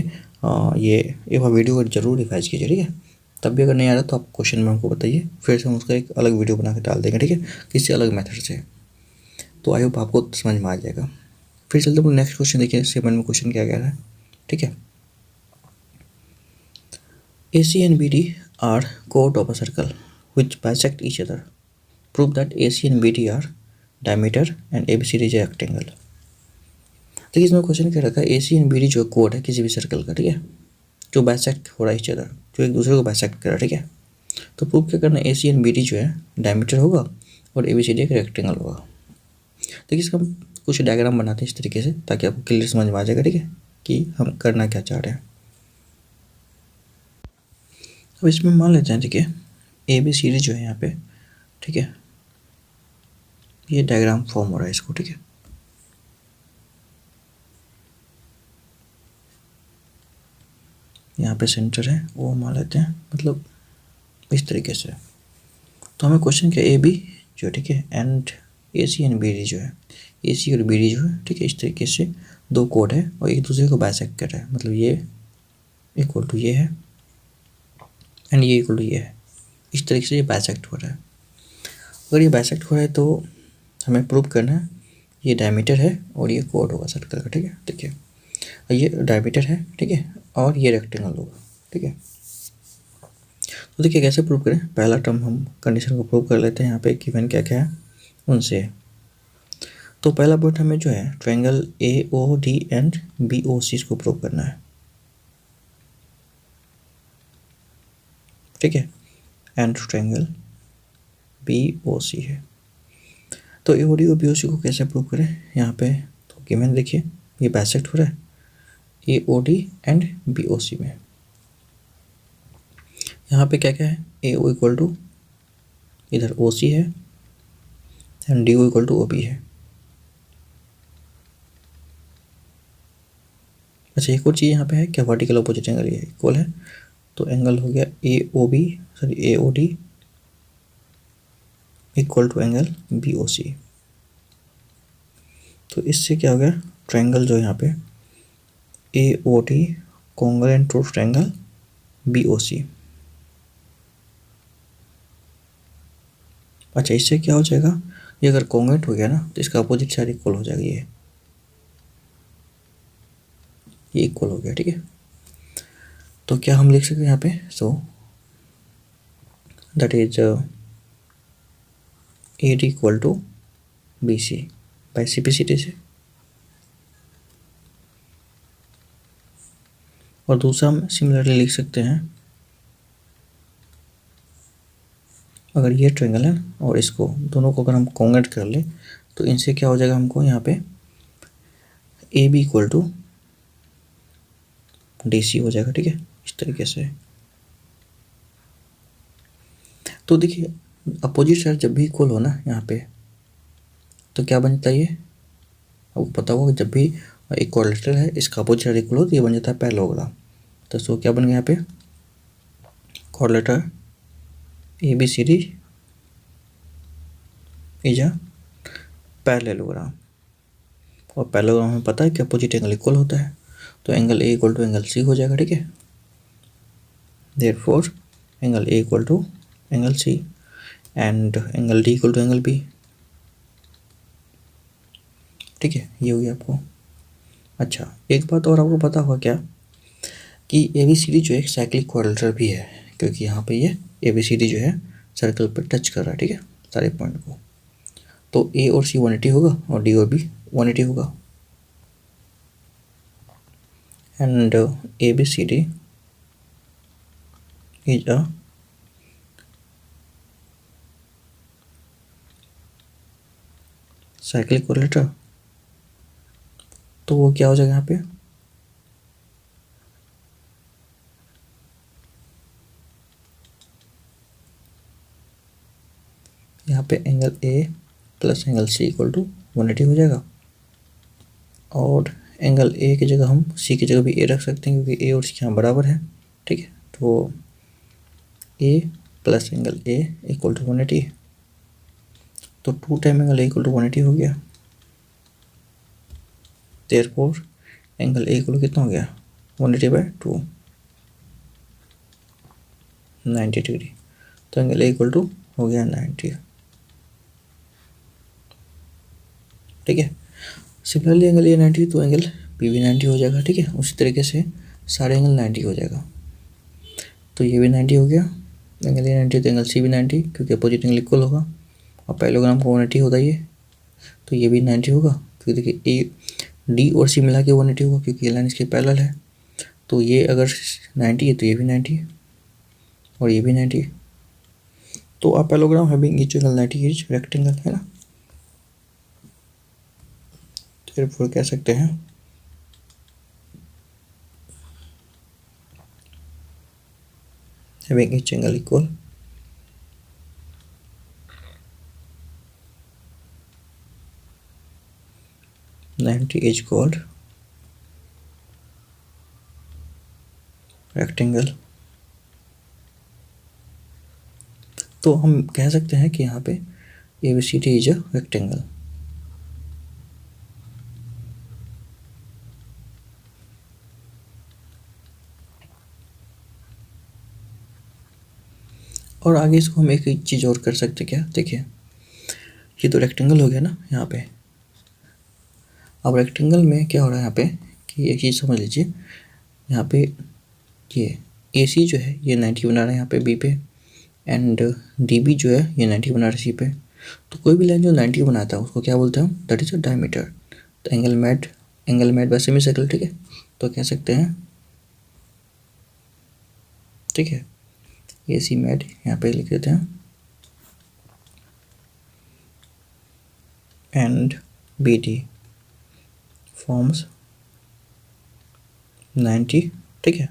ये एक बार वीडियो को जरूर रिवाइज कीजिए, ठीक है। तब भी अगर नहीं आ रहा तो आप क्वेश्चन में हमको बताइए, फिर से हम उसका एक अलग वीडियो बना के डाल देंगे, ठीक है, किसी अलग मेथड से। तो आई होप आपको समझ में आ जाएगा। फिर चलते हैं नेक्स्ट क्वेश्चन, देखिए 7 में क्वेश्चन क्या कह रहा है, ठीक है। AC and BD are chord of a circle which bisect each other. Prove that AC and BD are diameter and ABCD is a rectangle. देखिए इसमें क्वेश्चन क्या रखा है, AC and BD जो कोड है किसी भी सर्कल का, ठीक है, जो बाइसेक्ट हो रहा है each other, जो एक दूसरे को बाइसेक्ट कर रहा है, ठीक है। तो प्रूव क्या करना है, AC and BD जो है डायमीटर होगा और ABCD एक रेक्टेंगल होगा। देखिए इसका हम कुछ डायग्राम बनाते हैं इस तरीके से, ताकि आपको क्लियर समझ में आ जाएगा, ठीक है, कि हम करना क्या चाह रहे हैं। अब इसमें मान लेते हैं, देखिए ABCD जो है यहाँ पे, ठीक है, ये डायग्राम फॉर्म हो रहा है इसको, ठीक है। यहाँ पे सेंटर है वो मान लेते हैं, मतलब इस तरीके से। तो हमें क्वेश्चन क्या, AB जो, ठीक है, एंड AC एंड BD जो है, AC और BD जो है, ठीक है, इस तरीके से दो कोड है और एक दूसरे को बाइसेक्ट कर रहा है, मतलब ये इक्वल टू ये है एंड ये इक्वल टू ये है, इस तरीके से ये बाइसेक्ट हो रहा है। अगर ये बाइसेक्ट हो रहा है तो हमें प्रूव करना है ये डायमीटर है और ये कोड होगा सर्कल का, ठीक है। देखिए ये डायमीटर है, ठीक है, और ये रेक्टेंगल होगा, ठीक है। तो देखिए कैसे प्रूव करें, पहला टर्म हम कंडीशन को प्रूव कर लेते हैं, यहाँ पे गिवन क्या क्या है उनसे। तो पहला पॉइंट हमें जो है ट्रायंगल AOD एंड BOC को प्रूव करना है, ठीक है, एंड ट्रायंगल BOC है। तो AOD और BOC को कैसे प्रूव करें, यहाँ पे तो गिवन देखिए ये बाइसेक्ट हो रहा है AOD एंड BOC में। यहाँ पे क्या क्या है, AO इक्वल टू इधर OC है and DO equal to OB है। अच्छा एक और चीज़ यहाँ पे है क्या, वर्टिकल अपोजिट एंगल ये इक्वल है, तो एंगल हो गया AOD equal to angle BOC। तो इससे क्या हो गया, ट्रायंगल जो यहाँ पे AOD congruent to triangle BOC, अच्छा, इससे क्या हो जाएगा, ये अगर कॉन्ग्रुएंट हो गया ना तो इसका अपोजिट साइड इक्वल हो जाएगा, ये इक्वल हो गया, ठीक है। तो क्या हम लिख सकते हैं यहाँ पे, so that is AD equal to BC by CPCT से। और दूसरा हम सिमिलरली लिख सकते हैं, अगर ये ट्रायंगल है और इसको दोनों को अगर हम कॉन्ग्रुएंट कर ले तो इनसे क्या हो जाएगा, हमको यहाँ पे AB इक्वल टू DC हो जाएगा, ठीक है, इस तरीके से। तो देखिए अपोजिट साइड जब भी इक्वल हो ना यहाँ पे, तो क्या बन जाता है, ये आपको पता होगा जब भी एक क्वाड्रिलेटरल है इसका अपोजिट साइड इक्वल हो तो ये बन जाता है पैरेललोग्राम। तो सो क्या बन गया यहाँ पे, quadrilateral ABCD is a parallelogram. और पैरेललोग्राम हमें पता है कि अपोजिट एंगल इक्वल होता है, तो angle A equal to angle C हो जाएगा, ठीक है। Therefore angle A equal to angle C and angle D equal to angle B, ठीक है, ये हो गया आपको। अच्छा, एक बात और आपको पता होगा क्या, कि ABCD जो एक साइक्लिक क्वाड्रिलेटरल भी है, क्योंकि यहाँ पे ये ABCD जो है सर्कल पर टच कर रहा है, ठीक है, सारे पॉइंट को। तो A और C 180 होगा और D और B 180 होगा, and ABCD is a cyclic quadrilateral. तो वो क्या हो जाएगा यहाँ पे, यहाँ पे angle A plus angle C equal to 180 हो जाएगा। और एंगल A की जगह हम C की जगह भी A रख सकते हैं, क्योंकि A और C यहाँ बराबर है, ठीक है। तो A plus angle A equal to 180, तो 2 time angle A equal to 180 हो गया। देयरफॉर एंगल A इक्वल कितना हो गया, 180/2, 90 डिग्री। तो एंगल A इक्वल टू हो गया 90, ठीक है। सिमिलरली एंगल A 90 तो एंगल B भी 90 हो जाएगा, ठीक है। उसी तरीके से सारे एंगल 90 हो जाएगा। तो ये भी 90 हो गया, एंगल A 90 तो एंगल C भी 90, क्योंकि अपोजिट एंगल इक्वल होगा। और पैरेललोग्राम का 180 होता है ये, तो ये भी 90 होगा, क्योंकि देखिए A D और C मिला के 180 होगा, क्योंकि ये लाइन इसके पैरेलल है। तो ये अगर 90 है तो ये भी 90 और ये भी 90। तो आप parallelogram having each angle 90 is rectangle, है ना। फिर कह सकते हैं having each angle equal, ninety is called rectangle. तो हम कह सकते हैं कि यहाँ पे ABCD इज अ रेक्टेंगल। और आगे इसको हम एक चीज़ और कर सकते क्या, देखिए ये तो रेक्टेंगल हो गया ना यहाँ पे। अब रेक्टेंगल में क्या हो रहा है यहाँ पे, कि एक चीज़ समझ लीजिए, यहाँ पे ये AC जो है ये 90 बना रहा है यहाँ पे B पे, एंड DB जो है ये 90 बना रहा है C पे। तो कोई भी लाइन जो 90 बनाता है उसको क्या बोलते हैं हम, दैट इज अ डायमीटर। तो angle made bye semi circle, ठीक है। तो कह सकते हैं, ठीक है, AC मेड यहाँ पे लिख देते हैं, एंड BD फॉर्म्स 90, ठीक है,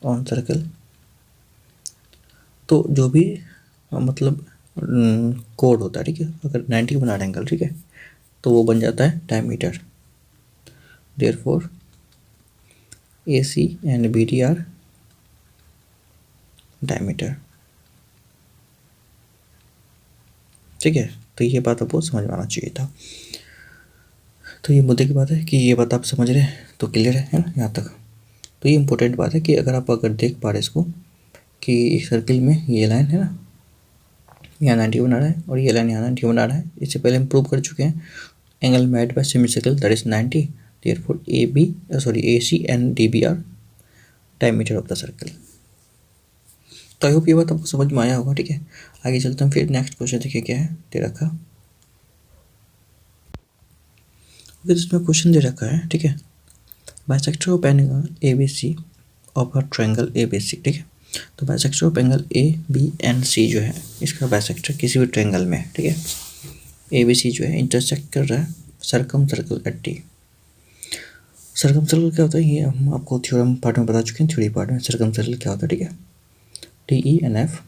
ऑन सर्कल। तो जो भी मतलब कोड होता है, ठीक है, अगर 90 बना रहा एंगल, ठीक है, तो वो बन जाता है diameter. Therefore AC and BD are diameter, ठीक है। तो ये बात आपको समझ में आना चाहिए था। तो ये मुद्दे की बात है कि ये बात आप समझ रहे हैं, तो क्लियर है ना यहाँ तक। तो ये इंपॉर्टेंट बात है कि अगर आप देख पा रहे इसको, कि एक सर्किल में ये लाइन है ना, यहाँ 90 बना रहा है और ये लाइन यहाँ 90 बना रहा है। इससे पहले हम प्रूव कर चुके हैं angle made by semicircle that is 90, therefore AC and DB are diameter of the circle. तो आई होप ये बात आपको समझ में आया होगा। ठीक है, आगे चलते हैं फिर नेक्स्ट क्वेश्चन देखिए क्या है दे रखा। ओके, इसमें क्वेश्चन दे रखा है। ठीक है, bisector of angle ABC of a triangle ABC। ठीक है, तो बाइसेक्टर ऑफ एंगल ABNC जो है इसका बाइसेक्टर किसी भी ट्रायंगल में, ठीक है, ABC जो है इंटरसेक्ट कर रहा है circum circle eight D। Circum circle क्या होता है ये हम आपको थ्योरम पार्ट में बता चुके हैं, थ्योरी पार्ट में सर्कम सर्कल क्या होता है। ठीक है, DE and F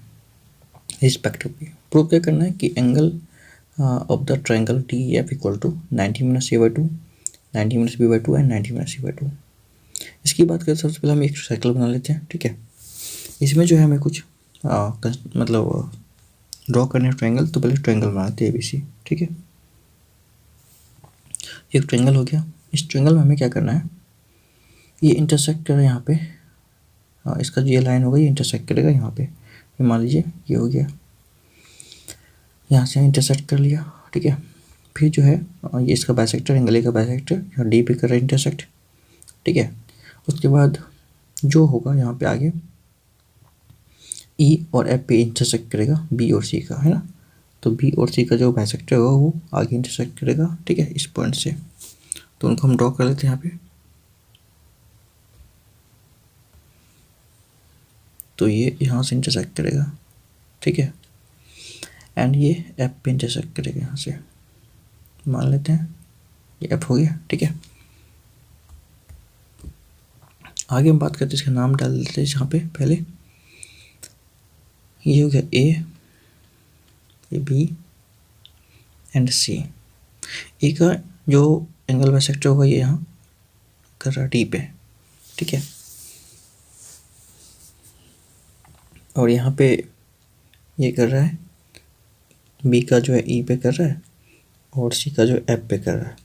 respectively. Prove क्या करना है कि angle of the triangle DEF equal to 90 - A/2, 90 - B/2 and 90 - C/2। इसकी बात करें सबसे पहले हम एक सर्कल बना लेते हैं। ठीक है, इसमें जो है हमें कुछ मतलब ड्रॉ करने ट्रायंगल, तो पहले ट्रायंगल बनाते हैं ABC। ठीक है, एक ट्रायंगल हो गया। इस ट्रायंगल में हमें क्या करना है, ये इंटरसेक्ट कर रहा है यहाँ पे, इसका जो ये लाइन होगा ये इंटरसेक्ट करेगा यहाँ पे। ये मान लीजिए ये हो गया, यहाँ से इंटरसेक्ट कर लिया। ठीक है, फिर जो है ये इसका बाइसेक्टर, एंगल का बाइसेक्टर यहाँ D पे कर रहा है इंटरसेक्ट। ठीक है, उसके बाद जो होगा यहाँ पे आगे E और F पे इंटरसेक्ट करेगा B और C का, है ना। तो B और C का जो बाइसेक्टर होगा वो आगे इंटरसेक्ट करेगा। ठीक है, इस पॉइंट से, तो उनको हम ड्रॉ कर लेते हैं यहाँ पे। तो ये यहाँ से इंटरसेक्ट करेगा। ठीक है, एंड ये F पे इंटरसेक्ट करेगा यहाँ से, मान लेते हैं ये F हो गया। ठीक है, आगे हम बात करते हैं, इसका नाम डाल देते हैं यहाँ पे पहले। ये हो गया A, ये B एंड C। ए का जो एंगल बाइसेक्टर होगा ये यहाँ कर रहा है D पे। ठीक है, और यहाँ पे ये कर रहा है B का जो है E पे कर रहा है और C का जो F पे कर रहा है।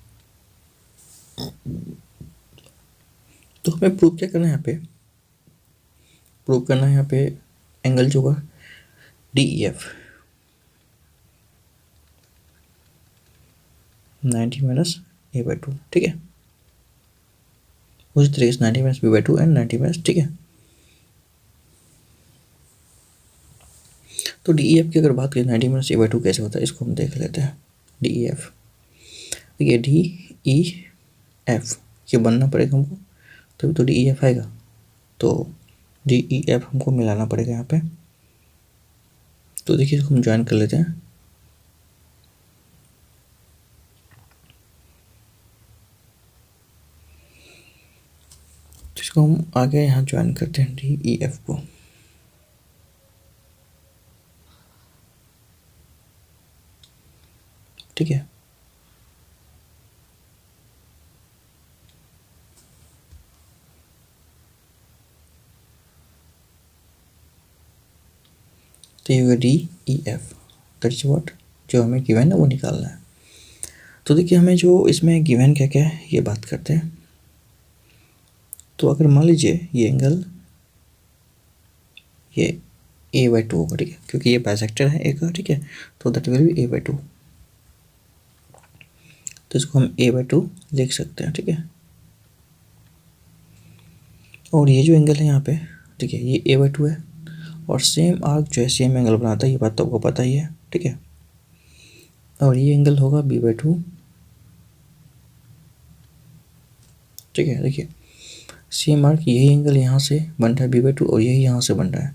तो हमें प्रूव क्या करना है यहाँ पे, प्रूव करना है यहाँ पे एंगल जो होगा DEF 90 - A/2। ठीक है, उसी तरीके से 90 - B/2 एंड 90 - ठीक है। तो DEF की अगर बात करें 90 - A/2 कैसे होता है इसको हम देख लेते हैं। DEF देखिए DEF ये बनना पड़ेगा हमको, तभी तो DEF आएगा। तो DEF हमको मिलाना पड़ेगा यहाँ पे। तो देखिए इसको हम ज्वाइन कर लेते हैं। तो इसको हम आगे यहाँ ज्वाइन करते हैं DEF को। ठीक है, तो ये DEF दैट इज व्हाट, जो हमें गिवन है वो निकालना है। तो देखिए हमें जो इसमें गिवन क्या क्या है ये बात करते हैं। तो अगर मान लीजिए ये एंगल ये A/2 होगा। ठीक है, क्योंकि ये बाइसेक्टर है एक, ठीक है, तो दैट विल बी A/2। तो इसको हम A/2 लिख सकते हैं। ठीक है, और ये जो एंगल है यहाँ पे, ठीक है, ये A/2 है और सेम आर्क जो है सेम एंगल बनाता है, ये बात तो आपको पता ही है। ठीक है, और ये एंगल होगा B/2। ठीक है, देखिए सेम आर्क, यही एंगल यहाँ से बन रहा है B/2 और यही यहाँ से बन रहा है,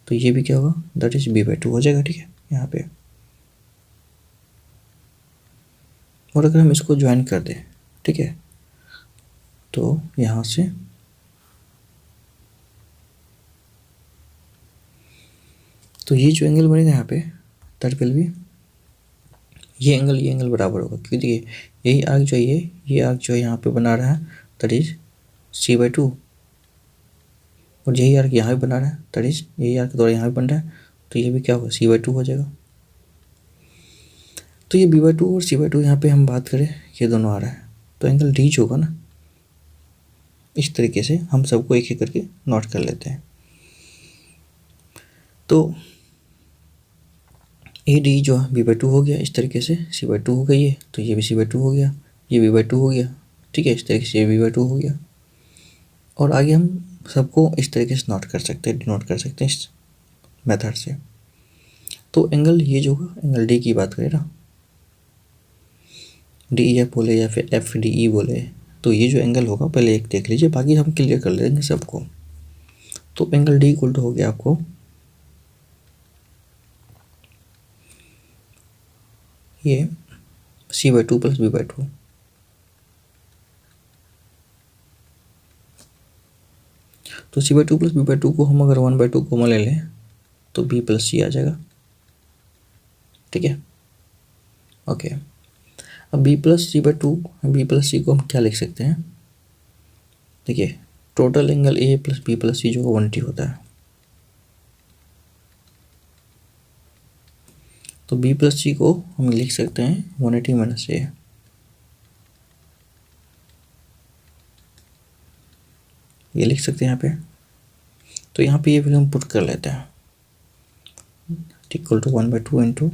तो ये भी क्या होगा दैट इज B/2 हो जाएगा। ठीक है, यहाँ पे, और अगर हम इसको ज्वाइन कर दें, ठीक है, तो यहाँ से तो ये जो एंगल बनेगा यहाँ पे दैट विल बी, ये एंगल बराबर होगा, क्योंकि देखिए यही आर्क जो है ये आर्क जो है यहाँ पे बना रहा है दैट इज C/2, और यही आर्क यहाँ भी बना रहा है दैट इज यही आर्क द्वारा यहाँ भी बन रहा है, तो ये भी क्या होगा C/2 हो जाएगा। तो ये B/2 और C/2 यहाँ पे हम बात करें ये दोनों आ रहा है, तो एंगल D जो होगा ना, इस तरीके से हम सबको एक एक करके नोट कर लेते हैं। तो ए डी जो है बी बाई टू हो गया, इस तरीके से सी बाई टू हो गई है, तो ये भी सी बाई टू हो गया, ये बी बाई टू हो गया, ठीक है, इस तरीके से ये बी बाई टू हो गया। और आगे हम सबको इस तरीके से नोट कर सकते हैं, डिनोट कर सकते हैं इस मेथड से। तो एंगल ये जो होगा, एंगल डी की बात करें ना, डी ई एफ बोले या फिर एफ डी ई बोले, तो ये जो एंगल होगा पहले एक देख लीजिए, बाकी हम क्लियर कर लेंगे सबको। तो एंगल डी इक्वल टू हो गया आपको ये C by two plus B by two. तो C by two plus B by two को हम अगर वन बाई टू कॉमन ले लें तो बी प्लस सी आ जाएगा, ठीक है, ओके। अब B plus C by two, B plus C को हम क्या लिख सकते हैं, देखिए total angle A plus B plus C जो 180 होता है, तो बी प्लस सी को हम लिख सकते हैं 180 माइनस ए, ये लिख सकते हैं यहाँ पे। तो यहाँ पे ये वैल्यू हम पुट कर लेते हैं, इक्वल टू 1/2 इंटू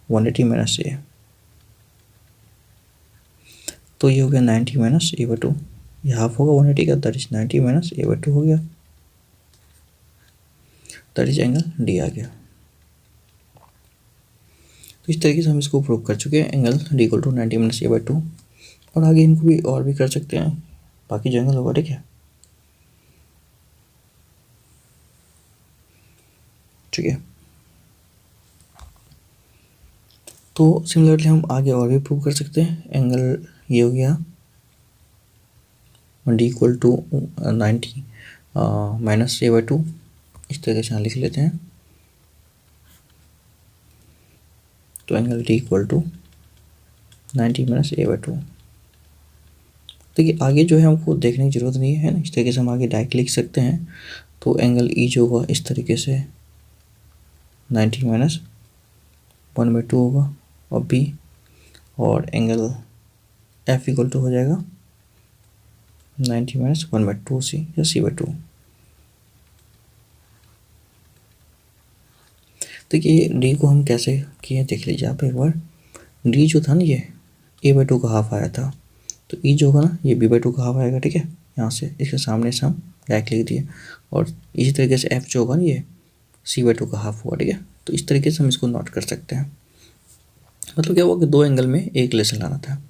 180 माइनस ए, तो ये हो गया 90 माइनस ए बाई टू, ये हाफ होगा 180 का, that is 90 minus A by to हो गया, दैट इज एंगल डी आ गया। तो इस तरीके से हम इसको प्रूव कर चुके हैं, angle D equal to 90 minus A by two. और आगे इनको भी और भी कर सकते हैं, बाकी जो एंगल होगा, ठीक है, ठीक है। तो सिमिलरली हम आगे और भी प्रूव कर सकते हैं, एंगल ये हो गया D equal to 90 minus A by two, इस तरीके से यहाँ लिख लेते हैं। तो angle D equal to 90 minus A by two. देखिए आगे जो है हमको देखने की जरूरत नहीं है ना, इस तरीके से हम आगे डायरेक्ट लिख सकते हैं। तो एंगल ई जो होगा इस तरीके से 90 माइनस 1/2 होगा, और बी, और एंगल एफ इक्वल टू हो जाएगा 90 माइनस 1/2 सी या सी बाई टू। देखिए डी को हम कैसे किए देख लीजिए आप एक बार। डी जो था ना ये ए बाई टू का हाफ आया था, तो ई जो होगा ना ये बी बाई टू का हाफ आएगा, ठीक है, यहाँ से इसके सामने से हम डायरेक्ट लिख दिए। और इसी तरीके से एफ जो होगा ना ये सी बाई टू का हाफ होगा, ठीक है। तो इस तरीके से हम इसको नोट कर सकते हैं। मतलब क्या हुआ कि दो एंगल में एक रिलेशन लाना था।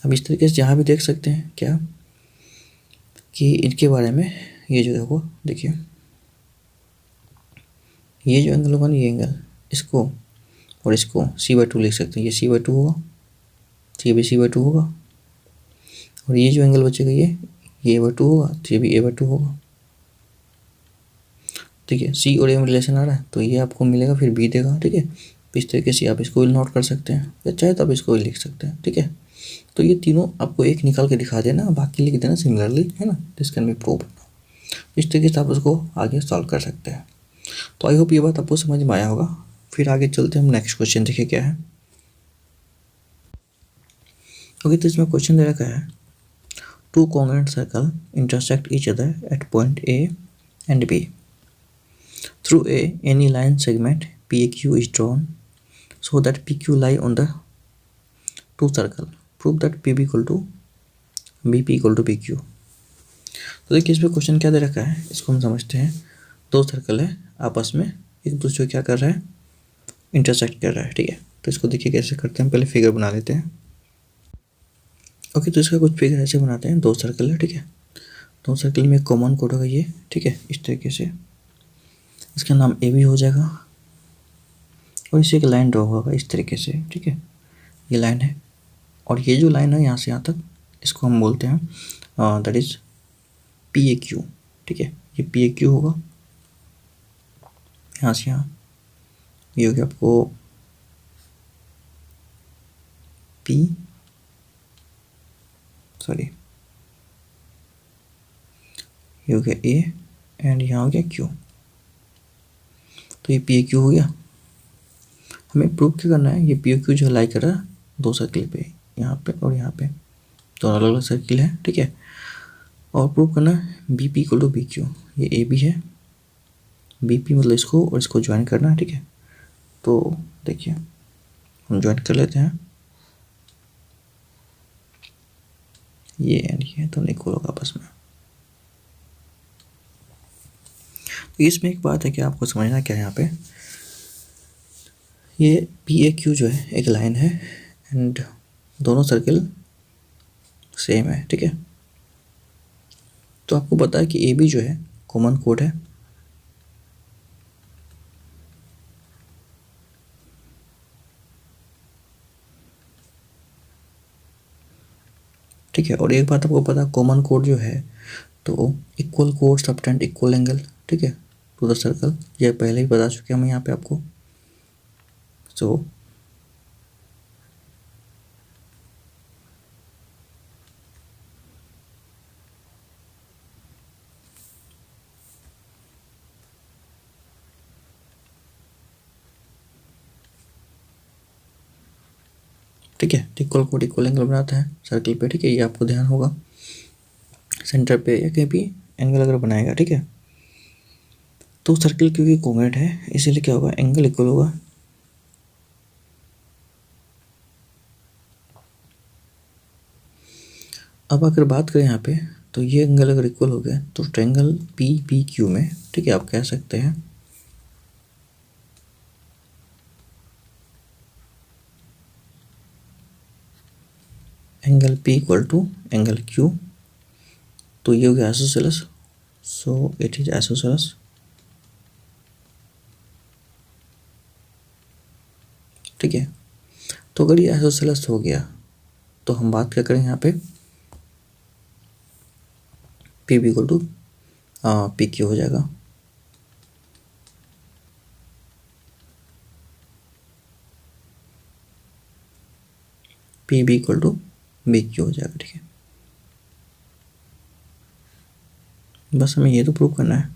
अब इस तरीके से यहाँ भी देख सकते हैं क्या कि इनके बारे में, ये जो देखो देखिए, ये जो एंगल होगा ना ये एंगल, इसको और इसको सी बाई टू लिख सकते हैं, ये सी बाई टू होगा, तो ये भी सी बाई टू होगा, और ये जो एंगल बचेगा ये ए बाई टू होगा, तो ये भी ए बाई टू होगा, ठीक है। सी और ए में रिलेशन आ रहा है तो ये आपको मिलेगा, फिर बी देगा, ठीक है। इस तरीके से आप इसको भी नोट कर सकते हैं, या चाहे तो आप इसको भी लिख सकते हैं, ठीक है। तो ये तीनों आपको एक निकाल के दिखा देना, बाकी लिख देना सिमिलरली, है ना, दिस कैन बी प्रूव्ड। इस तरीके से आप उसको आगे सॉल्व कर सकते हैं। तो आई होप ये बात आपको समझ में आया होगा। फिर आगे चलते हैं हम नेक्स्ट क्वेश्चन, देखिए क्या है। ओके, तो इसमें क्वेश्चन दे रखा है, two congruent circle intersect each other at point A and B through any line segment PQ is drawn so that PQ lie on the two circle. Prove that PB equal to BP equal to PQ. तो देखिए इसमें question क्या दे रखा है, इसको हम समझते हैं। दो सर्कल है, आपस में एक दूसरे को क्या कर रहा है, इंटरसेक्ट कर रहा है, ठीक है। तो इसको देखिए कैसे करते हैं, पहले फिगर बना लेते हैं। ओके, तो इसका कुछ फिगर ऐसे बनाते हैं, दो सर्कल है, ठीक है। दो सर्कल में कॉमन कोड होगा ये, ठीक है, इस तरीके से। इसका नाम ए बी हो जाएगा, और इसे एक लाइन ड्रॉ होगा इस तरीके से, ठीक है, ये लाइन है। और ये जो लाइन है यहाँ से यहाँ तक, इसको हम बोलते हैं that is P A Q, ठीक है। ये पी ए क्यू होगा, यहाँ से यहाँ ये हो गया आपको पी, सॉरी, ये हो गया ए, एंड यहाँ हो गया क्यू। तो ये पी ए क्यू हो गया। हमें प्रूव क्या करना है, ये पी ए क्यू जो लाई कर रहा है दो सर्किल पे, यहाँ पे और यहाँ पे, दोनों अलग अलग सर्किल है, ठीक है। और प्रूव करना है B P equal to B Q, ये ए बी है, बी पी मतलब इसको और इसको ज्वाइन करना है, ठीक है। तो देखिए हम ज्वाइन कर लेते हैं, ये एंड ये तो इक्वल होगा आपस में। तो इसमें एक बात है कि आपको समझना क्या है, यहाँ पे ये पी ए क्यू जो है एक लाइन है एंड दोनों सर्किल सेम है, ठीक है। तो आपको पता है कि ए बी जो है कॉमन कोड है, ठीक है। और एक बात आपको पता, कॉमन कोड जो है तो equal code subtend equal angle, ठीक है, टू द सर्कल, ये पहले ही बता चुके हैं हम यहाँ पे आपको। सो ठीक है, इक्वल कोड इक्वल एंगल बनाता है सर्कल पे, ठीक है, ये आपको ध्यान होगा। सेंटर पे या कहीं भी एंगल अगर बनाएगा, ठीक है, तो सर्कल क्योंकि कॉन्ग्रुएंट है इसीलिए क्या होगा, एंगल इक्वल होगा। अब अगर बात करें यहाँ पे, तो ये एंगल अगर इक्वल हो गया तो ट्रायंगल पी पी क्यू में, ठीक है, आप कह सकते हैं angle P equal to angle Q, तो ये हो गया isosceles, so it is isosceles, ठीक है। तो अगर ये आइसोसेलेस हो गया तो हम बात क्या करें यहाँ पे, P B equal to P Q हो जाएगा, P B equal to B Q हो जाएगा, ठीक है। बस हमें ये तो प्रूव करना है,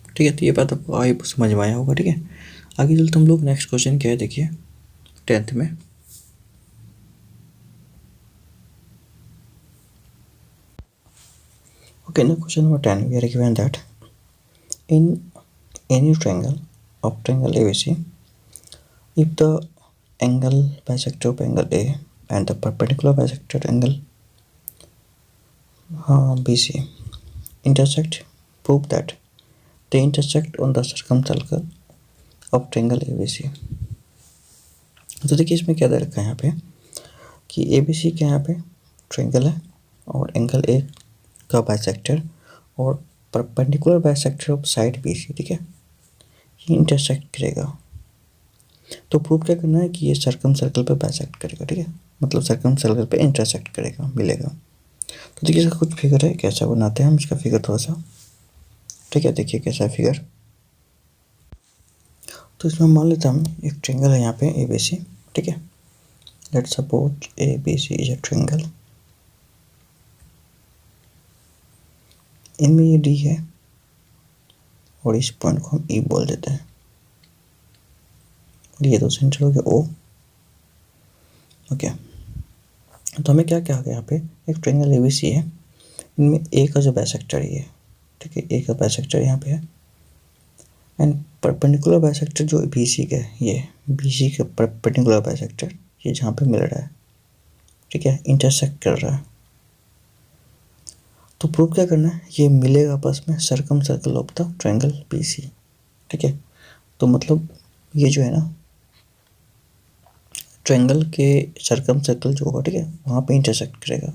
ठीक है। तो ये बात आपको आगे समझ में आया होगा, ठीक है। आगे चलते हम लोग नेक्स्ट क्वेश्चन क्या है, देखिए 10th में। Okay, now question number 10, we are given that in any triangle of triangle ABC, if the angle bisector of angle A and the perpendicular bisector angle BC intersect, prove that they intersect on the circumcircle of triangle ABC। तो देखिए इसमें क्या दे रखा है यहाँ पे कि ABC क्या यहाँ पे ट्रायंगल है और एंगल ए का बाइसेक्टर और perpendicular bisector of side BC, ठीक है, ये इंटरसेक्ट करेगा। तो प्रूव क्या करना है कि ये सर्कम सर्कल पे बाइसेक्ट करेगा, ठीक है, मतलब सर्कम सर्कल पे इंटरसेक्ट करेगा, मिलेगा। तो देखिए इसका कुछ फिगर है, कैसा बनाते हैं हम इसका फिगर थोड़ा सा, ठीक है। देखिए कैसा है फिगर, तो इसमें मान लेते हैं हम एक ट्रायंगल है यहाँ पे ABC, ठीक है। Let's suppose ABC is a triangle, इनमें ये D है और इस पॉइंट को हम E बोल देते हैं, ये तो सेंटर हो गया O, ओके। तो हमें क्या क्या आ गया यहाँ पे, एक ट्रायंगल ABC है, इनमें A का जो बाइसेक्टर ये, ठीक है, A का बाइसेक्टर यहाँ पे है एंड परपेंडिकुलर बाइसेक्टर जो BC का है, ये BC का परपेंडिकुलर बाइसेक्टर ये जहाँ पे मिल रहा है, ठीक है, इंटरसेक्ट कर रहा है। तो प्रूव क्या करना है, ये मिलेगा आपस में circum circle of the triangle BC, ठीक है। तो मतलब ये जो है ना ट्रायंगल के सर्कम सर्कल जो होगा, ठीक है, वहाँ पे इंटरसेक्ट करेगा,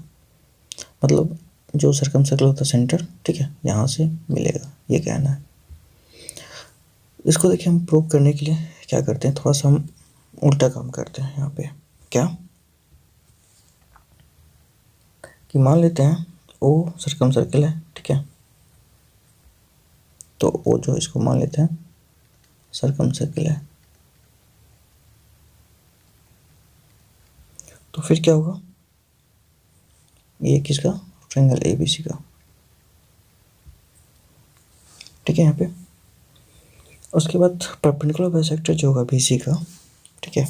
मतलब जो सर्कम सर्कल होता है सेंटर, ठीक है, यहाँ से मिलेगा, ये कहना है। इसको देखिए हम प्रूव करने के लिए क्या करते हैं, थोड़ा सा हम उल्टा काम करते हैं यहाँ पे, क्या कि मान लेते हैं O सर्कम सर्कल है, ठीक है, तो O जो इसको मान लेते हैं सर्कम सर्कल है, तो फिर क्या होगा, ये किसका, ट्रायंगल ABC का, ठीक है यहाँ पे। उसके बाद परपेंडिकुलर बाइसेक्टर जो होगा BC का, ठीक है,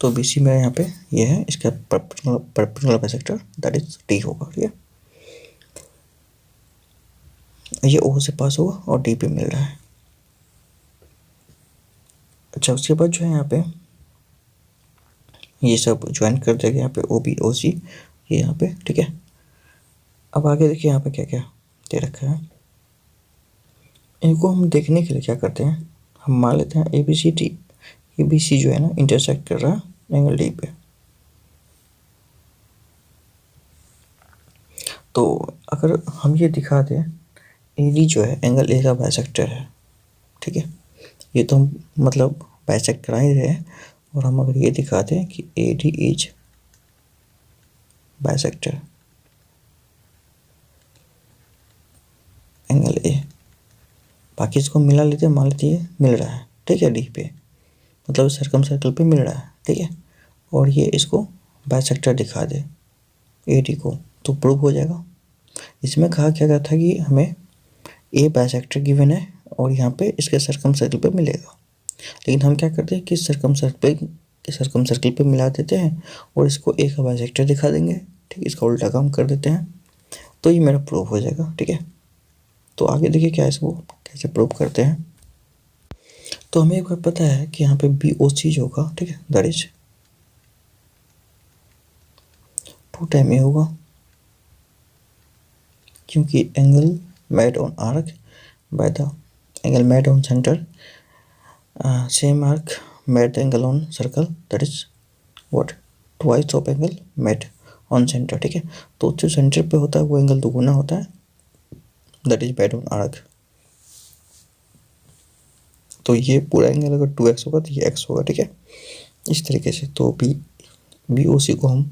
तो BC में यहाँ पे ये है, इसका perpendicular bisector that is D होगा, ठीक है। ये O से पास होगा और D पे मिल रहा है, अच्छा, उसके बाद जो है यहाँ पे ये सब ज्वाइन कर देगा यहाँ पे ओ बी ओ सी, ये यहाँ पे, ठीक है। अब आगे देखिए यहाँ पे क्या क्या दे रखा है। इनको हम देखने के लिए क्या करते हैं, हम मान लेते हैं ए बी सी जो है ना इंटरसेक्ट कर रहा है एंगल डी पे। तो अगर हम ये दिखा दें ए डी जो है एंगल ए का बाइसेक्टर है, ठीक है, ये तो हम मतलब बाइसेक्ट करा ही रहे हैं। और हम अगर ये दिखा दें कि A D is bisector angle A, बाकी इसको मिला लेते हैं, मान लेते हैं मिल रहा है, ठीक है, डी पे, मतलब सर्कम सर्कल पे मिल रहा है, ठीक है। और ये इसको बाइसेक्टर दिखा दे ए डी को, तो प्रूव हो जाएगा। इसमें कहा क्या गया था कि हमें ए बाइसेक्टर गिवन है और यहाँ पे इसके सर्कम सर्कल पे मिलेगा, लेकिन हम क्या करते हैं कि सर्कम सर्कल पे मिला देते हैं और इसको ए का बाइसेक्टर दिखा देंगे, ठीक है, इसका उल्टा काम कर देते हैं, तो ये मेरा प्रूव हो जाएगा, ठीक है। तो आगे देखिए क्या है, इसको कैसे प्रूव करते हैं। तो हमें एक बार पता है कि यहाँ पे बी ओ सी जो होगा, ठीक है, दैट इज 2 टाइम ए होगा, क्योंकि angle made on arc by the angle made on centre, same arc made the angle on circle, that is what, twice of angle made on centre, ठीक है। तो जो सेंटर पे होता है वो एंगल दुगुना होता है, that is made on arc. तो ये पूरा एंगल अगर 2x होगा तो ये x होगा, ठीक है, इस तरीके से। तो बी ओ सी को हम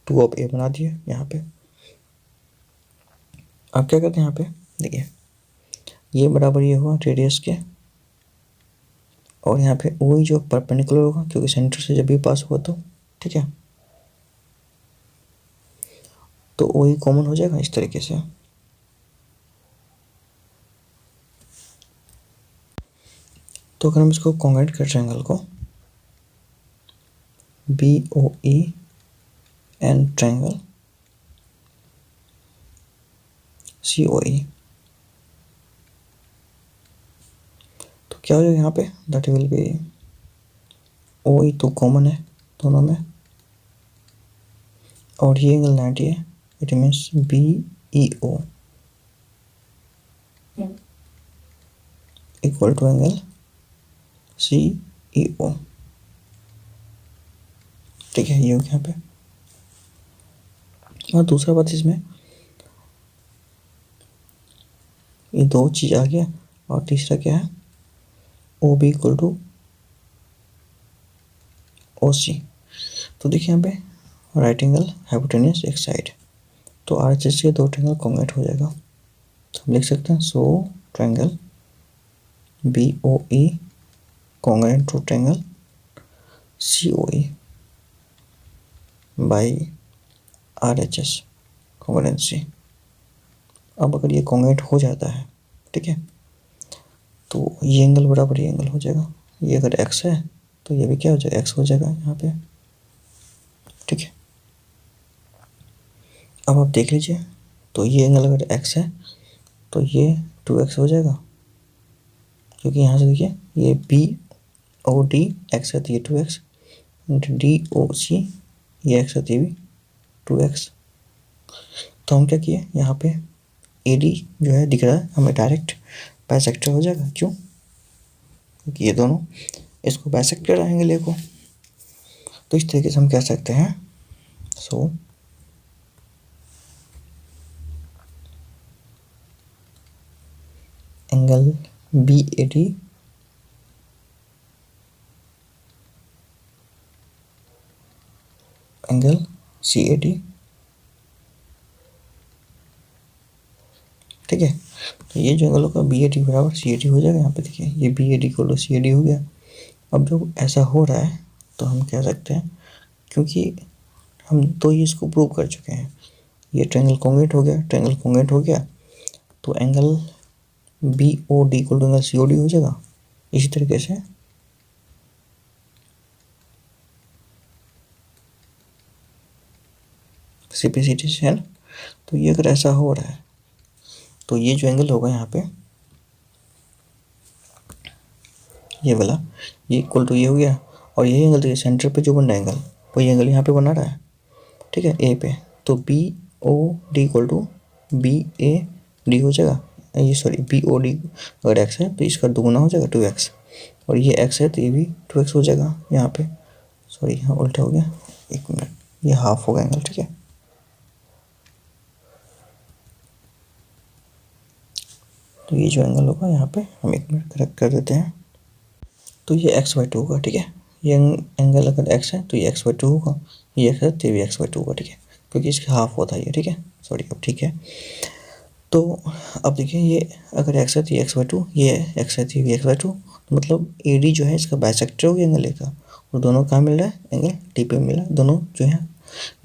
2 ऑफ ए बना दिए यहाँ पे। अब क्या करते हैं यहाँ पे, देखिए ये बराबर ये हुआ रेडियस के, और यहाँ पे ओ जो परपेंडिकुलर होगा क्योंकि सेंटर से जब भी पास हुआ तो, ठीक है, तो ओ कॉमन हो जाएगा इस तरीके से। तो अगर हम इसको कॉन्ग्रुएंट कर ट्रायंगल को B O E and triangle C O E, तो क्या हो जाएगा यहाँ पे, that will be O E तो कॉमन है दोनों में, और ये एंगल 90 है, it means B E O equal to angle C E O, ठीक है, ये हो गया यहाँ पे। और दूसरा बात इसमें ये 2 चीज आ गया, और तीसरा क्या है, O B equal to O C. तो देखिए यहाँ पे राइट एंगल हाइपोटेन्यूस एक साइड, तो आर एच एस से 2 ट्रायंगल कॉन्ग्रुएंट हो जाएगा। तो हम लिख सकते हैं so triangle B O E congruent to triangle C O E by R H S congruency. अब अगर ये कॉन्ग्रुएंट हो जाता है, ठीक है, तो ये एंगल बराबर ये एंगल हो जाएगा। ये अगर x है तो ये भी क्या हो जाएगा, x हो जाएगा यहाँ पे, ठीक है। अब आप देख लीजिए, तो ये एंगल अगर x है तो ये 2x हो जाएगा, क्योंकि यहाँ से देखिए ये बी ओ डी x है तो ये 2x, डी ओ सी ये x है तो ये भी 2x। तो हम क्या किए, यहाँ पे ए डी जो है दिख रहा है हमें डायरेक्ट बाइसेक्टर हो जाएगा, क्यों, क्योंकि ये दोनों इसको बाइसेक्ट कर आएंगे ले को। तो इस तरीके से हम कह सकते हैं so angle B A D angle C A D, ठीक है। तो ये जो एंगल होगा बी ए डी बराबर सी ए डी हो जाएगा। यहाँ पे देखिए ये बी ए डी को सी ए डी हो गया। अब जो ऐसा हो रहा है तो हम कह सकते हैं, क्योंकि हम तो ये इसको प्रूव कर चुके हैं, ये ट्रायंगल कॉन्ग्रुएंट हो गया, ट्रायंगल कॉन्ग्रुएंट हो गया तो एंगल बी ओ डी को एंगल सी ओ डी हो जाएगा। इसी तरीके से सिंपलिसिटी से है ना। तो ये अगर ऐसा हो रहा है तो ये जो एंगल होगा यहाँ पे ये वाला, ये इक्वल टू ये हो गया, और यही एंगल देखिए सेंटर पे जो बन रहा है एंगल, वही एंगल यहाँ पे बना रहा है, ठीक है, ए पे। तो B O D equal to B A D हो जाएगा, ये सॉरी बी ओ डी अगर एक्स है तो इसका दुगुना हो जाएगा 2x, और ये x है तो ये भी 2x हो जाएगा यहाँ पे, सॉरी यहाँ उल्टा हो गया, एक मिनट, ये हाफ होगा एंगल, ठीक है। तो ये जो एंगल होगा यहाँ पे हम एक मिनट करेक्ट कर देते हैं, तो ये x/2 होगा, ठीक है। ये एंगल अगर x है तो ये x/2 होगा, ये x है तो ये भी x/2 होगा, ठीक है, क्योंकि इसके हाफ होता है ये, ठीक है, सॉरी अब ठीक है। तो अब देखिए ये अगर x है तो ये x/2, ये x है तो ये भी x/2, तो मतलब AD जो है इसका बाइसेक्टर हो गया एंगल का, और दोनों कहाँ मिल रहा है, एंगल डी पे मिल रहा है, दोनों जो है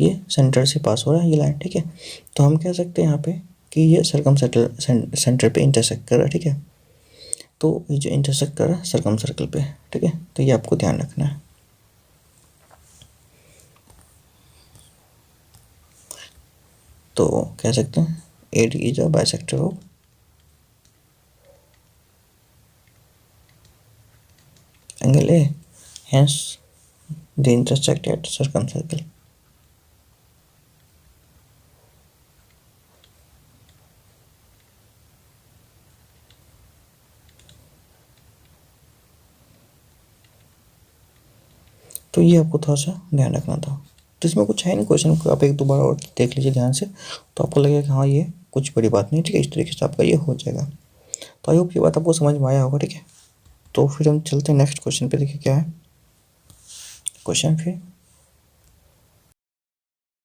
ये सेंटर से पास हो रहा है ये लाइन, ठीक है। तो हम कह सकते हैं यहाँ पे कि ये सेंटर पे इंटरसेक्ट कर रहा है, ठीक है। तो ये जो इंटरसेक्ट कर रहा है सर्कम सर्कल पे, ठीक है, तो ये आपको ध्यान रखना है। तो कह सकते हैं AD is a bisector of angle A, hence they intersect at circumcircle. तो ये आपको थोड़ा सा ध्यान रखना था। तो इसमें कुछ है नहीं, क्वेश्चन को आप एक दो बार और देख लीजिए ध्यान से, तो आपको लगेगा कि हाँ ये कुछ बड़ी बात नहीं, ठीक है, इस तरीके से आपका ये हो जाएगा। तो आई होप ये बात आपको समझ में आया होगा, ठीक है। तो फिर हम चलते हैं नेक्स्ट क्वेश्चन पे, देखिए क्या है क्वेश्चन फिर।